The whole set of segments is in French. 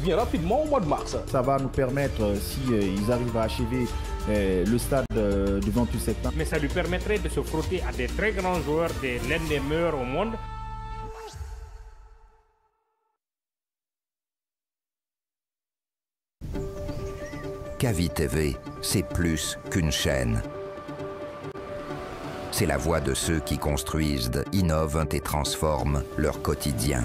bien rapidement au mois de mars. Ça va nous permettre, si ils arrivent à achever le stade du 28 septembre. Mais ça lui permettrait de se frotter à des très grands joueurs, l'un des meilleurs au monde. Kavi TV, c'est plus qu'une chaîne. C'est la voix de ceux qui construisent, innovent et transforment leur quotidien.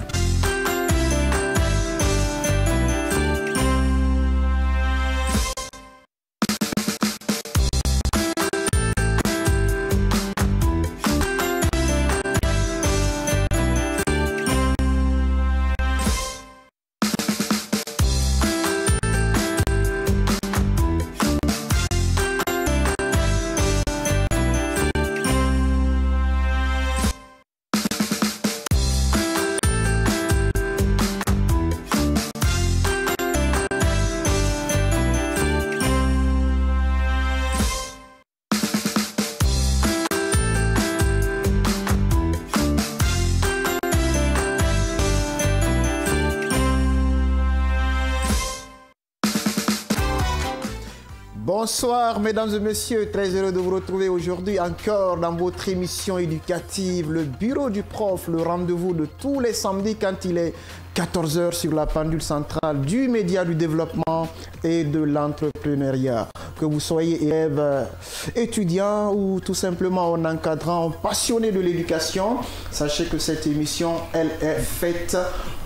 Bonsoir mesdames et messieurs, très heureux de vous retrouver aujourd'hui encore dans votre émission éducative, le bureau du prof, le rendez-vous de tous les samedis quand il est 14 h sur la pendule centrale du média du développement et de l'entrepreneuriat. Que vous soyez élève, étudiant ou tout simplement un encadrant, un passionné de l'éducation, sachez que cette émission, elle est faite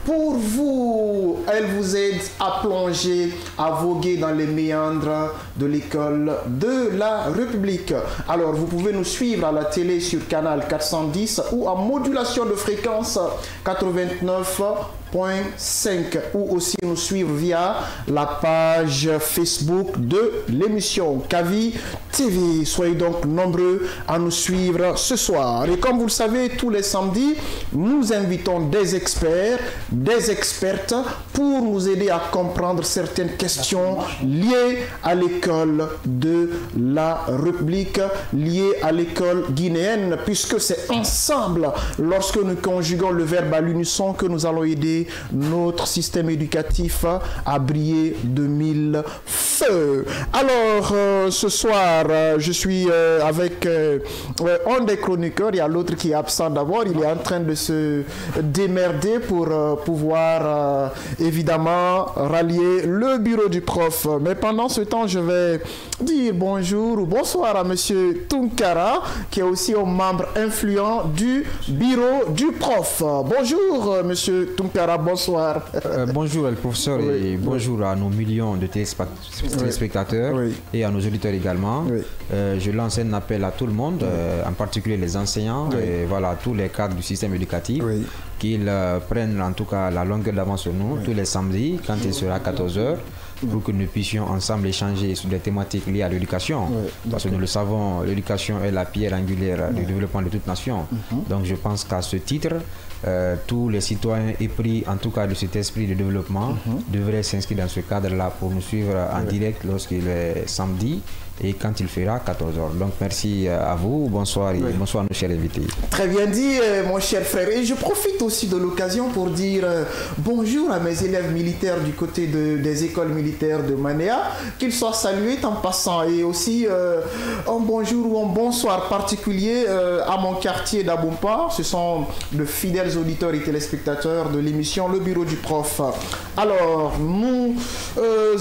pour vous. Elle vous aide à plonger, à voguer dans les méandres de l'école de la République. Alors, vous pouvez nous suivre à la télé sur canal 410 ou en modulation de fréquence 89.5 ou aussi nous suivre via la page Facebook de l'émission Kavi TV. Soyez donc nombreux à nous suivre ce soir. Et comme vous le savez, tous les samedis, nous invitons des experts, des expertes pour nous aider à comprendre certaines questions liées à l'école de la République, liées à l'école guinéenne, puisque c'est ensemble, lorsque nous conjuguons le verbe à l'unisson, que nous allons aider notre système éducatif à briller de mille feux. Alors, ce soir, je suis avec un des chroniqueurs, il y a l'autre qui est absent d'abord, il est en train de se démerder pour pouvoir évidemment rallier le bureau du prof. Mais pendant ce temps, je vais dire bonjour ou bonsoir à monsieur Tunkara, qui est aussi un membre influent du bureau du prof. Bonjour monsieur Tunkara, bonsoir. Bonjour le professeur, oui, et bonjour à nos millions de téléspectateurs, oui, et à nos auditeurs également. Oui. Je lance un appel à tout le monde, en particulier les enseignants, oui, et voilà, tous les cadres du système éducatif, oui, qu'ils prennent en tout cas la longueur d'avance sur nous, oui, tous les samedis quand il sera 14 h, pour que nous puissions ensemble échanger sur des thématiques liées à l'éducation. Oui, parce que nous le savons, l'éducation est la pierre angulaire, oui, du développement de toute nation. Donc je pense qu'à ce titre, tous les citoyens épris en tout cas de cet esprit de développement devraient s'inscrire dans ce cadre-là pour nous suivre en direct lorsqu'il est samedi et quand il fera 14 h. Donc merci à vous, bonsoir et bonsoir à nos chers invités. Très bien dit mon cher frère. Et je profite aussi de l'occasion pour dire bonjour à mes élèves militaires du côté des écoles militaires de Manéa, qu'ils soient salués en passant, et aussi un bonjour ou un bonsoir particulier à mon quartier d'Abompa. Ce sont de fidèles auditeurs et téléspectateurs de l'émission Le Bureau du Prof. Alors nous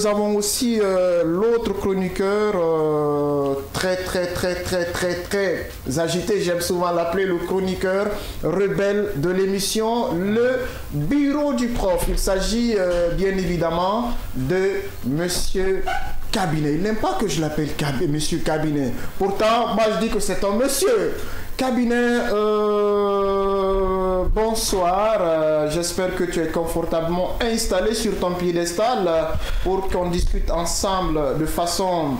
avons aussi l'autre chroniqueur très agité, j'aime souvent l'appeler le chroniqueur rebelle de l'émission Le Bureau du Prof. Il s'agit bien évidemment de monsieur Cabinet. Il n'aime pas que je l'appelle monsieur Cabinet. Pourtant, moi je dis que c'est un monsieur. Cabinet, bonsoir. J'espère que tu es confortablement installé sur ton piédestal pour qu'on discute ensemble de façon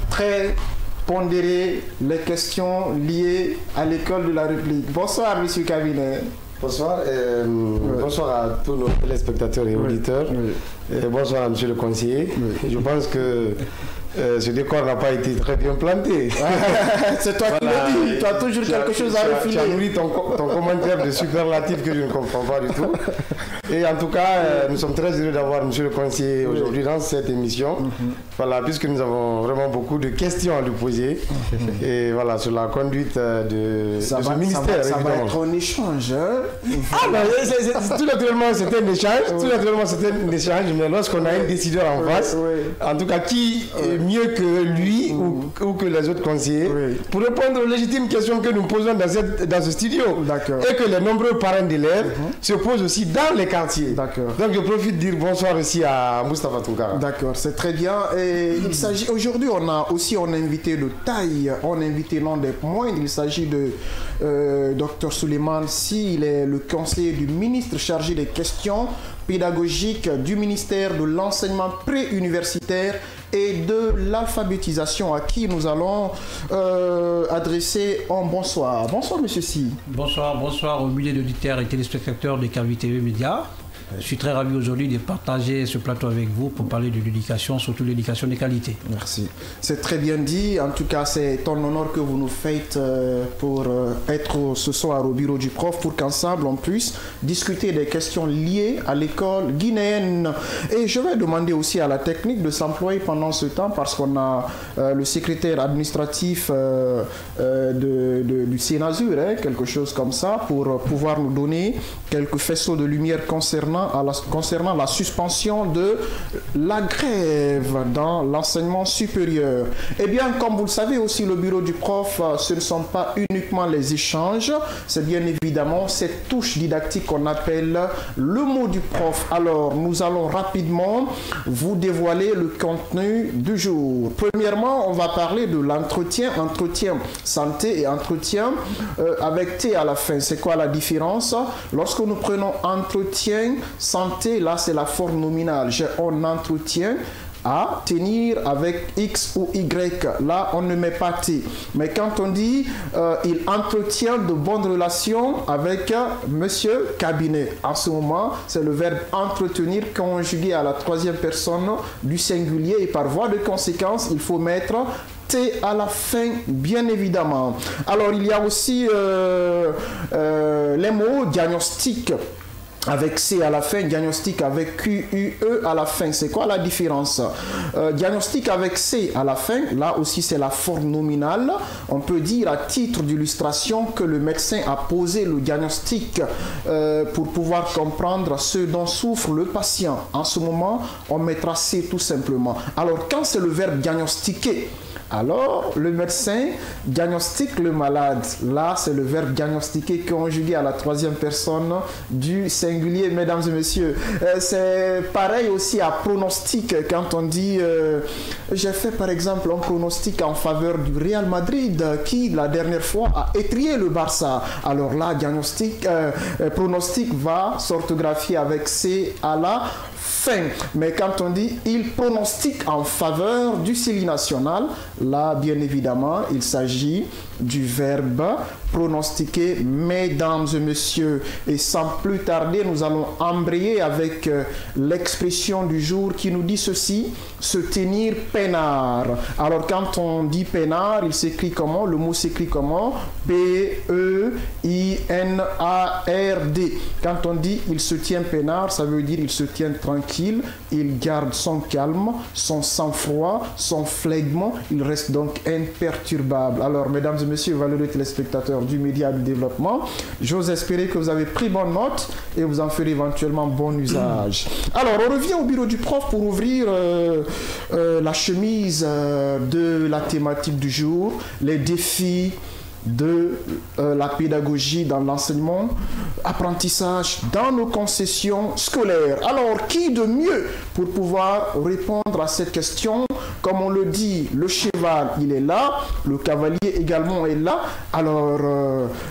très pondérée les questions liées à l'école de la République. Bonsoir, monsieur Cabinet. Bonsoir, bonsoir à tous nos téléspectateurs et auditeurs. Bonsoir, monsieur le conseiller. Je pense que ce décor n'a pas été très bien planté. C'est toi qui le dis. Tu as toujours quelque chose à refiler. Tu as nourri ton commentaire de superlatif que je ne comprends pas du tout. Et en tout cas, nous sommes très heureux d'avoir monsieur le conseiller aujourd'hui dans cette émission. Voilà, puisque nous avons vraiment beaucoup de questions à lui poser. Et voilà, sur la conduite de ce ministère. Ça va être un échange. Tout naturellement, c'est un échange. Tout naturellement, c'est un échange. Mais lorsqu'on a un décideur en face, en tout cas, qui est mieux que lui ou que les autres conseillers pour répondre aux légitimes questions que nous posons dans ce studio. Et que les nombreux parents d'élèves se posent aussi dans les quartiers. Donc je profite de dire bonsoir aussi à Moustapha Tounkara. D'accord, c'est très bien. Et il s'agit aujourd'hui, on a aussi un invité de taille, un invité non des moindres. Il s'agit de Dr Souleymane Sy. Il est le conseiller du ministre chargé des questions pédagogiques du ministère de l'enseignement préuniversitaire et de l'alphabétisation, à qui nous allons adresser un bonsoir. Bonsoir, monsieur Sy. Bonsoir aux milliers d'auditeurs et téléspectateurs de Kavi TV Média. Je suis très ravi aujourd'hui de partager ce plateau avec vous pour parler de l'éducation, surtout l'éducation de qualité. Merci. C'est très bien dit. En tout cas, c'est un honneur que vous nous faites pour être ce soir au bureau du prof pour qu'ensemble on puisse discuter des questions liées à l'école guinéenne. Et je vais demander aussi à la technique de s'employer pendant ce temps parce qu'on a le secrétaire administratif du Sénazur, quelque chose comme ça, pour pouvoir nous donner quelques faisceaux de lumière concernant la suspension de la grève dans l'enseignement supérieur. Eh bien, comme vous le savez aussi, le bureau du prof, ce ne sont pas uniquement les échanges, c'est bien évidemment cette touche didactique qu'on appelle le mot du prof. Alors, nous allons rapidement vous dévoiler le contenu du jour. Premièrement, on va parler de l'entretien, entretien santé et entretien avec T à la fin. C'est quoi la différence? Lorsque nous prenons entretien santé, là c'est la forme nominale. J'ai un entretien à tenir avec X ou Y. Là, on ne met pas T. Mais quand on dit il entretient de bonnes relations avec monsieur cabinet, en ce moment, c'est le verbe entretenir conjugué à la troisième personne du singulier et par voie de conséquence, il faut mettre T à la fin, bien évidemment. Alors, il y a aussi les mots diagnostic avec C à la fin, diagnostic avec Q-U-E à la fin. C'est quoi la différence? Diagnostic avec C à la fin, là aussi c'est la forme nominale. On peut dire à titre d'illustration que le médecin a posé le diagnostic pour pouvoir comprendre ce dont souffre le patient. En ce moment, on mettra C tout simplement. Alors quand c'est le verbe diagnostiquer, alors, le médecin diagnostique le malade. Là, c'est le verbe diagnostiquer conjugué à la troisième personne du singulier, mesdames et messieurs. C'est pareil aussi à pronostic. Quand on dit, j'ai fait par exemple un pronostic en faveur du Real Madrid qui, la dernière fois, a étrié le Barça. Alors là, pronostic va s'orthographier avec C à la fin. Mais quand on dit il pronostique en faveur du CELI national, là, bien évidemment, il s'agit du verbe pronostiquer, mesdames et messieurs. Et sans plus tarder, nous allons embrayer avec l'expression du jour qui nous dit ceci: se tenir peinard. Alors, quand on dit peinard, il s'écrit comment? Le mot s'écrit comment? P-E-I-N-A-R-D. Quand on dit il se tient peinard, ça veut dire il se tient tranquille, il garde son calme, son sang-froid, son flegme, il reste donc imperturbable. Alors, mesdames et messieurs, valeureux téléspectateurs du média du développement, j'ose espérer que vous avez pris bonne note et vous en ferez éventuellement bon usage. Alors, on revient au bureau du prof pour ouvrir la chemise de la thématique du jour, les défis de la pédagogie dans l'enseignement, apprentissage dans nos concessions scolaires. Alors, qui de mieux pour pouvoir répondre à cette question? Comme on le dit, le cheval, il est là, le cavalier également est là. Alors,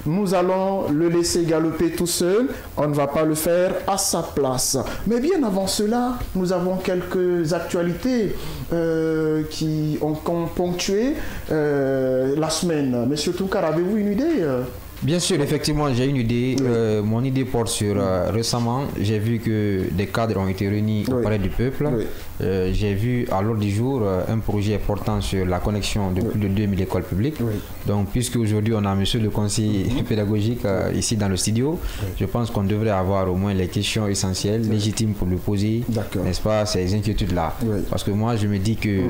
nous allons le laisser galoper tout seul. On ne va pas le faire à sa place. Mais bien avant cela, nous avons quelques actualités qui ont ponctué la semaine. Monsieur Tounkara, avez-vous une idée? Bien sûr, effectivement, j'ai une idée. Mon idée porte sur récemment, j'ai vu que des cadres ont été réunis au Palais du Peuple. J'ai vu à l'ordre du jour un projet portant sur la connexion de plus de 2000 écoles publiques. Donc, puisque aujourd'hui on a monsieur le conseiller pédagogique ici dans le studio, je pense qu'on devrait avoir au moins les questions essentielles, légitimes pour lui poser, n'est-ce pas, ces inquiétudes-là. Parce que moi, je me dis que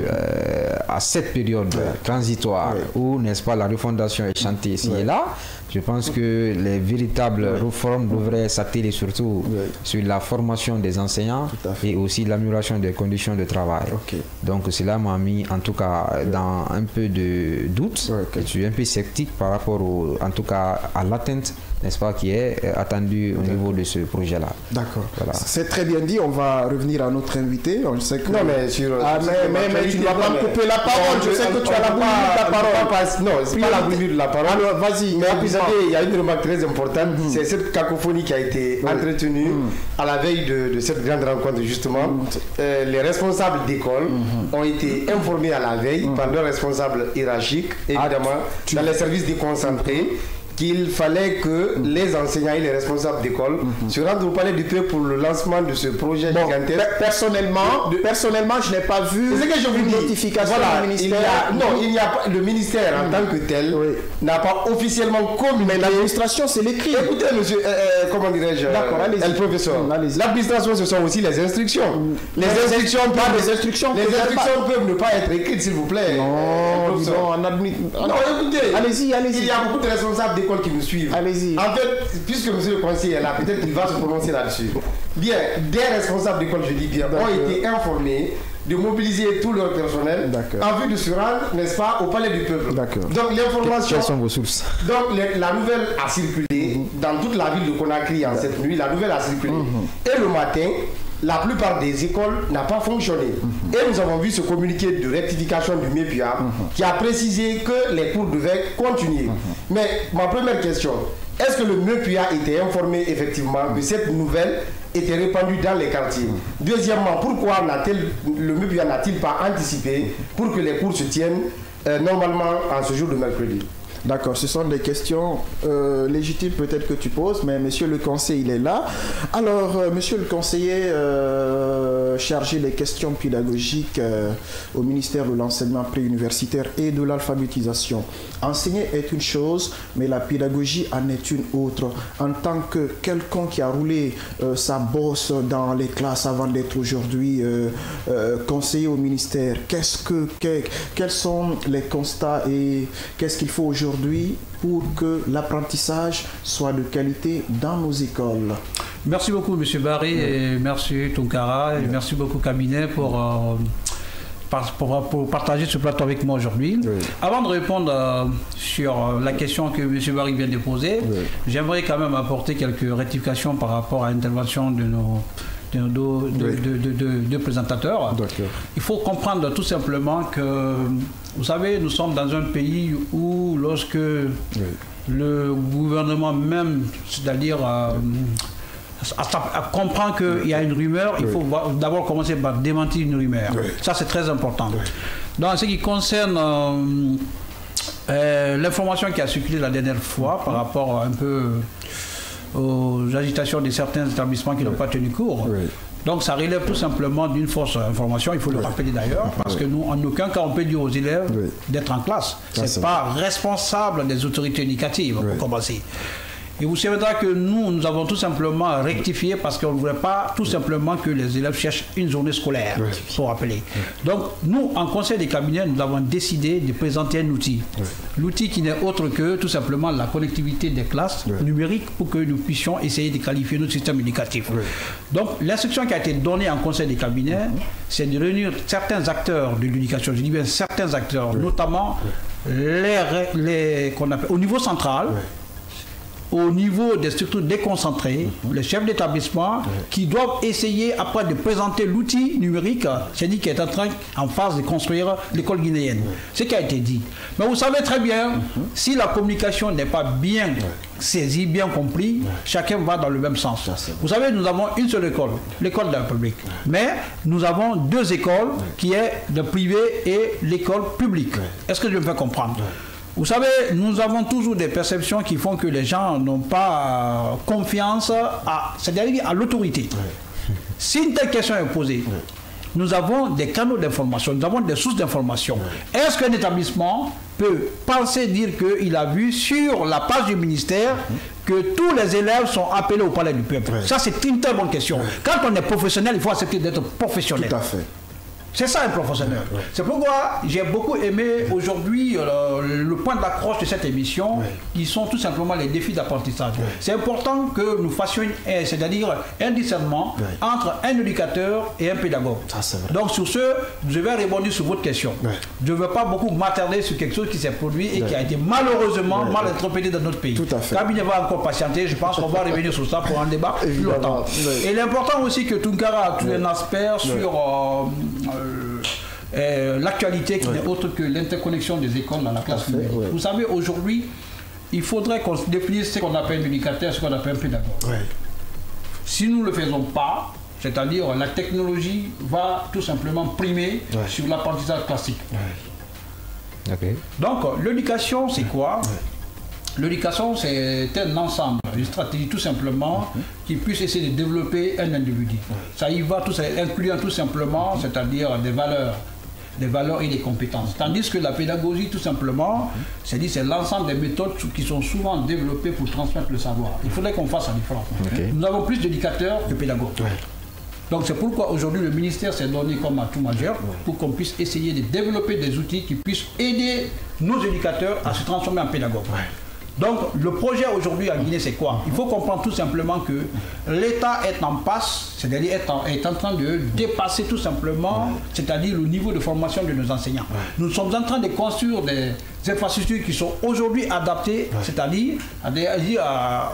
à cette période transitoire où, n'est-ce pas, la refondation est chantée ici et là, je pense que les véritables réformes devraient s'atteler surtout sur la formation des enseignants et aussi l'amélioration des conditions de travail. Donc cela m'a mis en tout cas dans un peu de doute. Je suis un peu sceptique par rapport en tout cas à l'atteinte, n'est-ce pas, qui est attendue au niveau de ce projet-là. D'accord. Voilà. C'est très bien dit. On va revenir à notre invité. On sait que... Non, mais sur... mais tu ne vas pas me couper la parole. Je sais que tu as la boulimie de la parole. Non, c'est pas la boulimie de la parole. Alors, vas-y. Mais il y a une remarque très importante. C'est cette cacophonie qui a été entretenue à la veille de cette grande rencontre, justement. Les responsables d'école ont été informés à la veille par leurs responsables hiérarchiques, évidemment, dans les services déconcentrés, qu'il fallait que les enseignants et les responsables d'école se rendent au Palais du Peuple pour le lancement de ce projet gigantesque. Personnellement, je n'ai pas vu une notification du ministère. Il n'y a pas, le ministère en tant que tel n'a pas officiellement communiqué. Mais l'administration, c'est l'écrit. Écoutez, monsieur, comment dirais-je, le professeur, l'administration, ce sont aussi les instructions. Les instructions peuvent ne pas être écrites, s'il vous plaît. Non, écoutez, allez-y. Il y a beaucoup de responsables d'école qui nous suivent. Allez-y. En fait, puisque monsieur le conseiller est là, peut-être qu'il va se prononcer là-dessus. Bien, des responsables d'école, je dis bien, ont été informés de mobiliser tout leur personnel en vue de se rendre, n'est-ce pas, au Palais du Peuple. Donc l'information... Quelles sont vos sources? Donc la nouvelle a circulé dans toute la ville de Conakry en cette nuit. La nouvelle a circulé. Et le matin, la plupart des écoles n'ont pas fonctionné. Et nous avons vu ce communiqué de rectification du MEPUA qui a précisé que les cours devaient continuer. Mais ma première question, est-ce que le MEPUA était informé effectivement que cette nouvelle était répandue dans les quartiers? Deuxièmement, pourquoi le MEPUA n'a-t-il pas anticipé pour que les cours se tiennent normalement en ce jour de mercredi? D'accord, ce sont des questions légitimes peut-être que tu poses, mais monsieur le conseiller, il est là. Alors, monsieur le conseiller chargé des questions pédagogiques au ministère de l'enseignement préuniversitaire et de l'alphabétisation. Enseigner est une chose, mais la pédagogie en est une autre. En tant que quelqu'un qui a roulé sa bosse dans les classes avant d'être aujourd'hui conseiller au ministère, quels sont les constats et qu'est-ce qu'il faut aujourd'hui pour que l'apprentissage soit de qualité dans nos écoles? Merci beaucoup, M. Barry, et merci Tunkara, et merci beaucoup Cabinet pour partager ce plateau avec moi aujourd'hui. Avant de répondre sur la question que M. Barry vient de poser, j'aimerais quand même apporter quelques rectifications par rapport à l'intervention de deux présentateurs. Il faut comprendre tout simplement que, vous savez, nous sommes dans un pays où lorsque le gouvernement même, c'est-à-dire comprend qu'il y a une rumeur, il faut d'abord commencer par démentir une rumeur. Ça, c'est très important. Dans ce qui concerne l'information qui a circulé la dernière fois par rapport un peu aux agitations de certains établissements qui n'ont pas tenu cours. Donc ça relève tout simplement d'une fausse information, il faut le rappeler d'ailleurs, parce que nous, en aucun cas, on peut dire aux élèves d'être en classe. Ce n'est pas responsable des autorités éducatives, pour commencer. Et vous savez que nous avons tout simplement rectifié parce qu'on ne voulait pas tout simplement que les élèves cherchent une journée scolaire, pour rappeler. Donc, nous, en conseil des cabinets, nous avons décidé de présenter un outil. L'outil qui n'est autre que tout simplement la connectivité des classes numériques pour que nous puissions essayer de qualifier notre système éducatif. Donc, l'instruction qui a été donnée en conseil des cabinets, c'est de réunir certains acteurs de l'éducation, je dis bien certains acteurs, notamment qu'on appelle au niveau central, au niveau des structures déconcentrées, les chefs d'établissement qui doivent essayer après de présenter l'outil numérique, c'est-à-dire qui est en phase de construire l'école guinéenne. Ce qui a été dit. Mais vous savez très bien, si la communication n'est pas bien saisie, bien compris, chacun va dans le même sens. Vous savez, nous avons une seule école, l'école de la République. Mais nous avons deux écoles qui est le privé et l'école publique. Est-ce que je me fais comprendre? Vous savez, nous avons toujours des perceptions qui font que les gens n'ont pas confiance c'est-à-dire à l'autorité. Si une telle question est posée, nous avons des canaux d'information, nous avons des sources d'information. Est-ce qu'un établissement peut penser dire qu'il a vu sur la page du ministère que tous les élèves sont appelés au palais du peuple? Ça, c'est une très bonne question. Quand on est professionnel, il faut accepter d'être professionnel. Tout à fait. C'est ça un professionnel. C'est pourquoi j'ai beaucoup aimé aujourd'hui le point d'accroche de cette émission, qui sont tout simplement les défis d'apprentissage. C'est important que nous fassions, c'est-à-dire un discernement entre un éducateur et un pédagogue. Donc sur ce, je vais rebondir sur votre question. Je ne veux pas beaucoup m'attarder sur quelque chose qui s'est produit et qui a été malheureusement mal interprété dans notre pays. Tout à fait. Cabinet va encore patienter, je pense qu'on va revenir sur ça pour un débat plus longtemps. Et l'important aussi que Tunkara a tout un aspect sur l'actualité qui n'est autre que l'interconnexion des écoles dans la classe numérique. Vous savez, aujourd'hui, il faudrait qu'on définisse ce qu'on appelle un éducateur, ce qu'on appelle un pédagogue. Si nous ne le faisons pas, c'est-à-dire la technologie va tout simplement primer sur l'apprentissage classique. Donc, l'éducation, c'est quoi? L'éducation, c'est un ensemble, une stratégie tout simplement qui puisse essayer de développer un individu. Ça y va, incluant tout simplement, c'est-à-dire des valeurs et des compétences. Tandis que la pédagogie, tout simplement, c'est l'ensemble des méthodes qui sont souvent développées pour transmettre le savoir. Il faudrait qu'on fasse la différence. Nous avons plus d'éducateurs que pédagogues. Donc c'est pourquoi aujourd'hui le ministère s'est donné comme atout majeur pour qu'on puisse essayer de développer des outils qui puissent aider nos éducateurs à se transformer en pédagogues. Donc le projet aujourd'hui à Guinée, c'est quoi? Il faut comprendre tout simplement que l'État est en passe, c'est-à-dire est en train de dépasser tout simplement, c'est-à-dire le niveau de formation de nos enseignants. Nous sommes en train de construire des infrastructures qui sont aujourd'hui adaptées, c'est-à-dire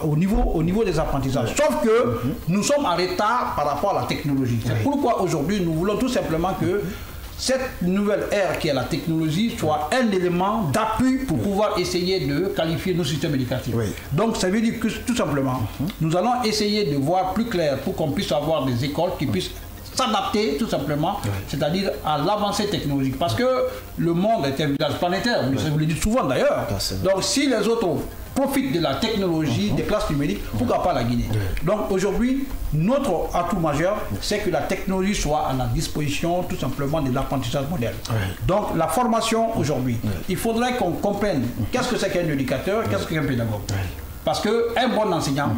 au niveau des apprentissages. Sauf que nous sommes en retard par rapport à la technologie. C'est pourquoi aujourd'hui nous voulons tout simplement que cette nouvelle ère qui est la technologie soit un élément d'appui pour pouvoir essayer de qualifier nos systèmes éducatifs. Donc ça veut dire que tout simplement, nous allons essayer de voir plus clair pour qu'on puisse avoir des écoles qui puissent s'adapter tout simplement, c'est-à-dire à l'avancée technologique. Parce que le monde est un village planétaire, vous le dites souvent d'ailleurs. Donc si les autres profitent de la technologie, des classes numériques, pourquoi pas la Guinée? Donc aujourd'hui, notre atout majeur, c'est que la technologie soit à la disposition tout simplement de l'apprentissage moderne. Donc la formation aujourd'hui, il faudrait qu'on comprenne qu'est-ce que c'est qu'un éducateur, qu'est-ce qu'un pédagogue. Parce qu'un bon enseignant,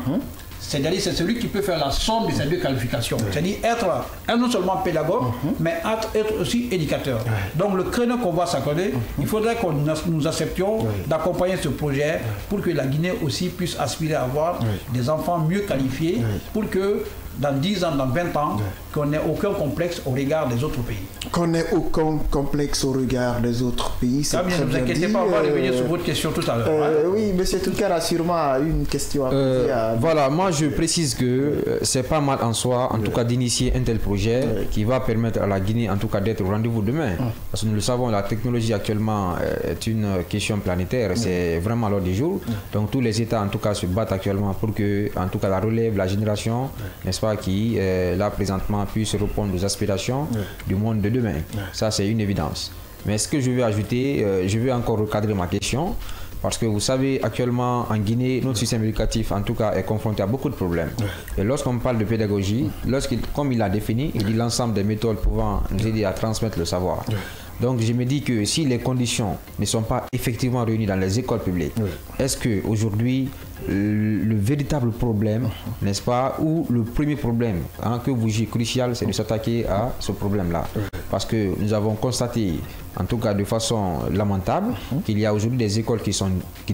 c'est-à-dire c'est celui qui peut faire la somme de ces deux qualifications. C'est-à-dire être non seulement pédagogue, mais être aussi éducateur. Donc le créneau qu'on va s'accorder, il faudrait que nous acceptions d'accompagner ce projet pour que la Guinée aussi puisse aspirer à avoir des enfants mieux qualifiés pour que dans 10 ans, dans 20 ans, qu'on n'ait aucun complexe au regard des autres pays. Qu'on n'ait aucun complexe au regard des autres pays, c'est très bien dit. Ne vous inquiétez pas, on va revenir sur votre question tout à l'heure. Oui, M. Tunkara a sûrement une question à poser. Voilà, moi je précise que c'est pas mal en soi, en tout cas d'initier un tel projet qui va permettre à la Guinée, en tout cas, d'être au rendez-vous demain. Parce que nous le savons, la technologie actuellement est une question planétaire, c'est vraiment à l'ordre du jour. Donc tous les États, en tout cas, se battent actuellement pour que, en tout cas, la relève, la génération, n'est-ce pas, qui, là, présentement, puisse répondre aux aspirations du monde de demain. Ça, c'est une évidence. Mais ce que je veux ajouter, je veux encore recadrer ma question, parce que vous savez, actuellement, en Guinée, notre système éducatif, en tout cas, est confronté à beaucoup de problèmes. Et lorsqu'on parle de pédagogie, comme il l'a défini, il dit l'ensemble des méthodes pouvant nous aider à transmettre le savoir. Donc je me dis que si les conditions ne sont pas effectivement réunies dans les écoles publiques, est-ce qu'aujourd'hui, le véritable problème, n'est-ce pas, ou le premier problème que vous jugez crucial, c'est de s'attaquer à ce problème-là? Parce que nous avons constaté, en tout cas de façon lamentable, qu'il y a aujourd'hui des écoles qui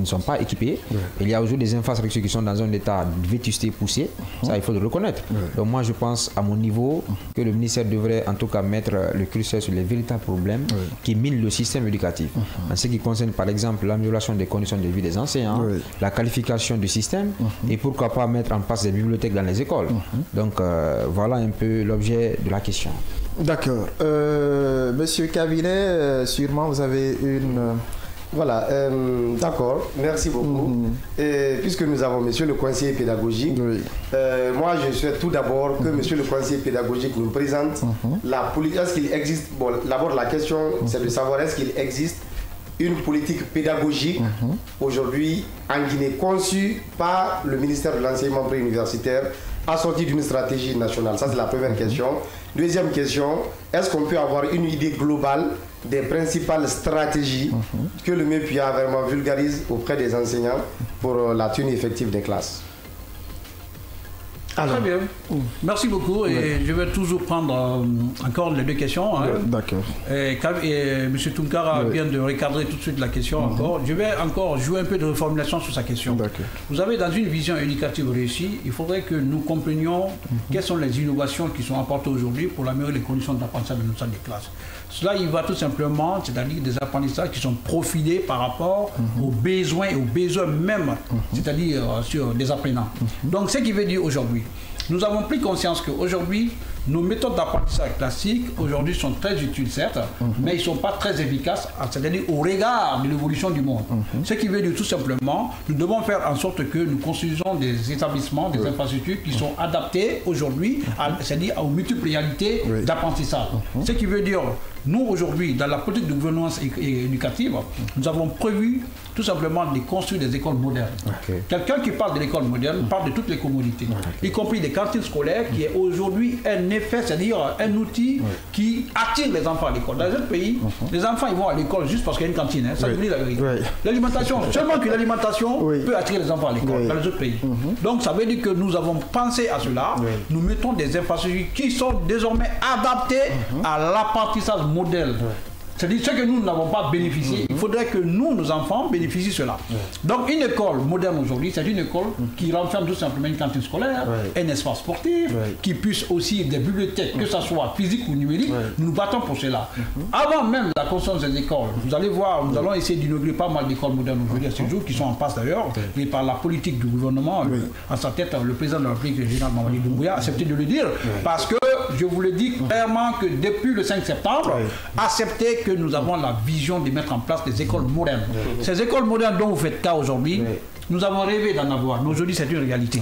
ne sont pas équipées. Il y a aujourd'hui des infrastructures qui sont dans un état de vétusté poussé. Ça, il faut le reconnaître. Donc moi, je pense, à mon niveau, que le ministère devrait en tout cas mettre le curseur sur les véritables problèmes qui minent le système éducatif. En ce qui concerne, par exemple, l'amélioration des conditions de vie des enseignants, la qualification du système, et pourquoi pas mettre en place des bibliothèques dans les écoles. Donc voilà un peu l'objet de la question. D'accord. Monsieur Cabinet, sûrement vous avez une... Voilà, d'accord, merci beaucoup. Et puisque nous avons monsieur le conseiller pédagogique, moi je souhaite tout d'abord que monsieur le conseiller pédagogique nous présente la politique. Est-ce qu'il existe, bon, d'abord la question c'est de savoir est-ce qu'il existe une politique pédagogique aujourd'hui en Guinée conçue par le ministère de l'enseignement préuniversitaire assortie d'une stratégie nationale? Ça, c'est la première question. Deuxième question, est-ce qu'on peut avoir une idée globale des principales stratégies que le MEPUA vraiment vulgarise auprès des enseignants pour la tenue effective des classes? Alors. Très bien. Merci beaucoup. Et je vais toujours prendre encore les deux questions. Hein. D'accord. Et M. Tunkara vient de recadrer tout de suite la question encore. Je vais encore jouer un peu de reformulation sur sa question. Vous avez dans une vision éducative réussie, il faudrait que nous comprenions quelles sont les innovations qui sont apportées aujourd'hui pour améliorer les conditions d'apprentissage de nos salles de classe. Cela, il va tout simplement, c'est-à-dire des apprentissages qui sont profilés par rapport aux besoins et aux besoins même, c'est-à-dire sur des apprenants. Donc, ce qui veut dire aujourd'hui, nous avons pris conscience qu'aujourd'hui, nos méthodes d'apprentissage classiques, aujourd'hui, sont très utiles, certes, mais ils ne sont pas très efficaces, c'est-à-dire au regard de l'évolution du monde. Ce qui veut dire tout simplement, nous devons faire en sorte que nous construisons des établissements, des infrastructures qui sont adaptées aujourd'hui, c'est-à-dire aux multiples réalités d'apprentissage. Ce qui veut dire, nous, aujourd'hui, dans la politique de gouvernance éducative, nous avons prévu tout simplement de construire des écoles modernes. Quelqu'un qui parle de l'école moderne parle de toutes les commodités, y compris des cantines scolaires, qui est aujourd'hui un effet, c'est-à-dire un outil qui attire les enfants à l'école. Dans les autres pays, les enfants ils vont à l'école juste parce qu'il y a une cantine. Ça oublie la vérité. L'alimentation, seulement que l'alimentation peut attirer les enfants à l'école dans les autres pays. Donc ça veut dire que nous avons pensé à cela. Nous mettons des infrastructures qui sont désormais adaptées à l'apprentissage modèle. C'est-à-dire ce que nous n'avons pas bénéficié, il faudrait que nous, nos enfants, bénéficient de cela. Donc une école moderne aujourd'hui, c'est une école qui renferme tout simplement une cantine scolaire, un espace sportif, qui puisse aussi des bibliothèques, que ce soit physique ou numérique, nous nous battons pour cela. Avant même la construction des écoles, vous allez voir, nous allons essayer d'inaugurer pas mal d'écoles modernes aujourd'hui à ce jour, qui sont en passe d'ailleurs, et par la politique du gouvernement, à sa tête, le président de la République, le général Mamadi Doumbouya, a accepté de le dire, parce que je vous le dis clairement que depuis le 5 septembre, acceptez que nous avons la vision de mettre en place des écoles modernes. Ces écoles modernes dont vous faites cas aujourd'hui, nous avons rêvé d'en avoir, mais aujourd'hui c'est une réalité.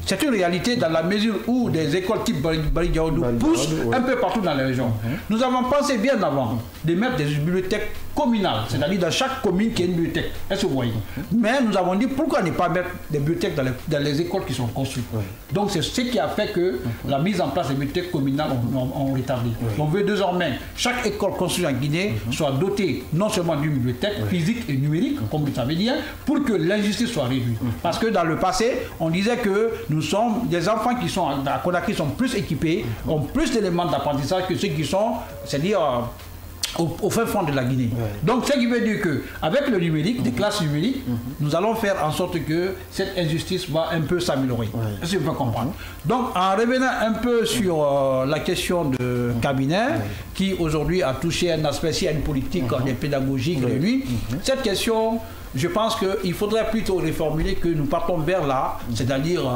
C'est une réalité dans la mesure où des écoles type Bari Diaoudou poussent un peu partout dans les régions. Nous avons pensé bien avant de mettre des bibliothèques communales, c'est-à-dire dans chaque commune qui a une bibliothèque. Est-ce que vous voyez? Mais nous avons dit pourquoi ne pas mettre des bibliothèques dans les écoles qui sont construites. Donc c'est ce qui a fait que la mise en place des bibliothèques communales ont retardé. On veut désormais chaque école construite en Guinée soit dotée non seulement d'une bibliothèque physique et numérique, comme vous le savez bien, pour que l'injustice soit réduite. Parce que dans le passé, on disait que nous sommes des enfants qui sont à Conakry sont plus équipés, ont plus d'éléments d'apprentissage que ceux qui sont, c'est-à-dire au fin fond de la Guinée. Donc ce qui veut dire qu'avec le numérique, des classes numériques, nous allons faire en sorte que cette injustice va un peu s'améliorer. Est-ce que vous pouvez comprendre? Donc en revenant un peu sur la question de cabinet, qui aujourd'hui a touché un aspect, à une politique pédagogique de lui, cette question, je pense qu'il faudrait plutôt réformuler que nous partons vers là, c'est-à-dire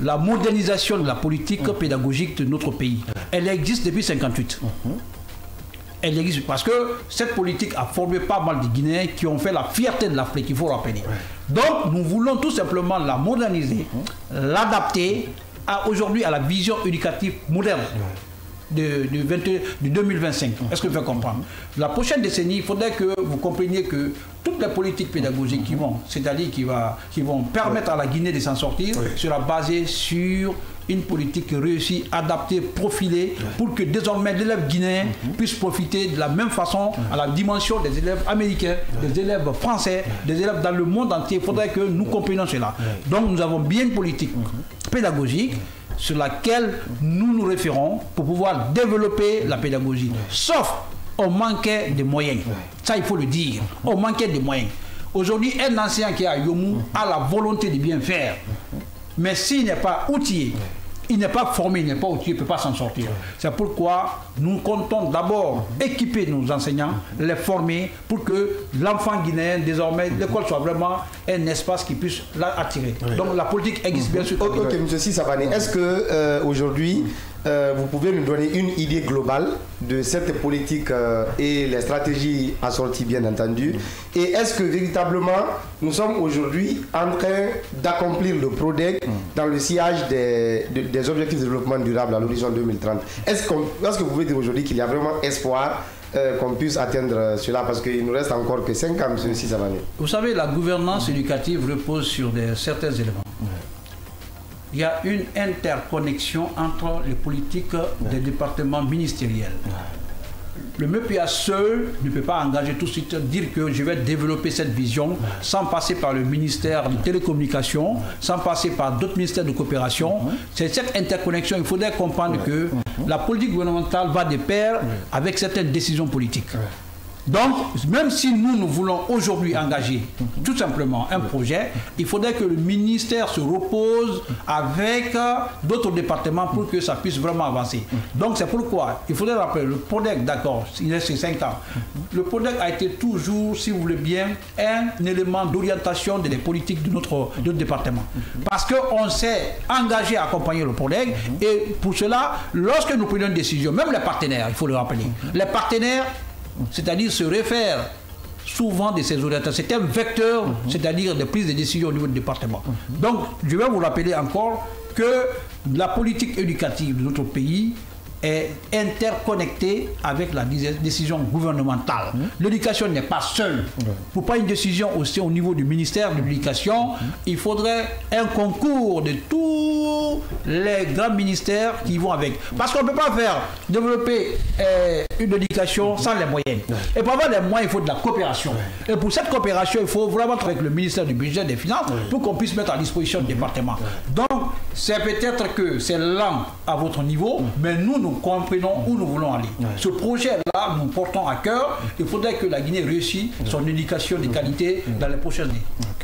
la modernisation de la politique pédagogique de notre pays. Elle existe depuis 1958. Elle existe parce que cette politique a formé pas mal de Guinéens qui ont fait la fierté de l'Afrique, il faut rappeler. Donc nous voulons tout simplement la moderniser, l'adapter aujourd'hui à la vision éducative moderne. De 2025. Est-ce que vous pouvez comprendre? La prochaine décennie, il faudrait que vous compreniez que toutes les politiques pédagogiques qui vont, c'est-à-dire qui vont permettre à la Guinée de s'en sortir, sera basée sur une politique réussie, adaptée, profilée, pour que désormais l'élève guinéen puisse profiter de la même façon à la dimension des élèves américains, des élèves français, des élèves dans le monde entier. Il faudrait que nous comprenions cela. Donc nous avons bien une politique pédagogique sur laquelle nous nous référons pour pouvoir développer la pédagogie. Sauf, on manquait de moyens. Ça, il faut le dire. On manquait de moyens. Aujourd'hui, un enseignant qui est à Yomou a la volonté de bien faire. Mais s'il n'est pas outillé, il n'est pas formé, il n'est pas outillé, il ne peut pas s'en sortir. C'est pourquoi nous comptons d'abord équiper nos enseignants, les former pour que l'enfant guinéen, désormais, l'école soit vraiment un espace qui puisse l'attirer. Donc la politique existe bien sûr. Ok, M. Sissabane, est-ce que aujourd'hui, vous pouvez nous donner une idée globale de cette politique et les stratégies assorties bien entendu, et est-ce que véritablement nous sommes aujourd'hui en train d'accomplir le PRODEC dans le sillage des objectifs de développement durable à l'horizon 2030? Est-ce que vous pouvez dire aujourd'hui qu'il y a vraiment espoir qu'on puisse atteindre cela, parce qu'il nous reste encore que 5 ans, M. Sisavane. Vous savez, la gouvernance éducative repose sur certains éléments. Il y a une interconnexion entre les politiques des départements ministériels. Le MEPIA seul ne peut pas engager tout de suite, dire que je vais développer cette vision sans passer par le ministère de télécommunications, sans passer par d'autres ministères de coopération. C'est cette interconnexion. Il faudrait comprendre que la politique gouvernementale va de pair avec certaines décisions politiques. Donc, même si nous voulons aujourd'hui engager tout simplement un projet, il faudrait que le ministère se repose avec d'autres départements pour que ça puisse vraiment avancer. Donc, c'est pourquoi il faudrait rappeler, le PRODEC, d'accord, il reste 5 ans. Le PRODEC a été toujours, si vous voulez bien, un élément d'orientation des politiques de notre département. Parce qu'on s'est engagé à accompagner le PRODEC et pour cela, lorsque nous prenons une décision, même les partenaires, il faut le rappeler, les partenaires, c'est-à-dire se réfèrent souvent de ces orientations. C'est un vecteur, c'est-à-dire de prise de décision au niveau du département. Donc, je vais vous rappeler encore que la politique éducative de notre pays est interconnectée avec la décision gouvernementale. L'éducation n'est pas seule. Pour pas une décision aussi au niveau du ministère de l'Éducation, il faudrait un concours de tous les grands ministères qui vont avec. Parce qu'on ne peut pas développer une éducation sans les moyens. Et pour avoir des moyens, il faut de la coopération. Et pour cette coopération, il faut vraiment être avec le ministère du Budget et des Finances pour qu'on puisse mettre à disposition du département. Donc, c'est peut-être que c'est lent à votre niveau, mais nous comprenons où nous voulons aller. Ce projet-là, nous portons à cœur. Il faudrait que la Guinée réussisse son éducation de qualité dans les prochaines années.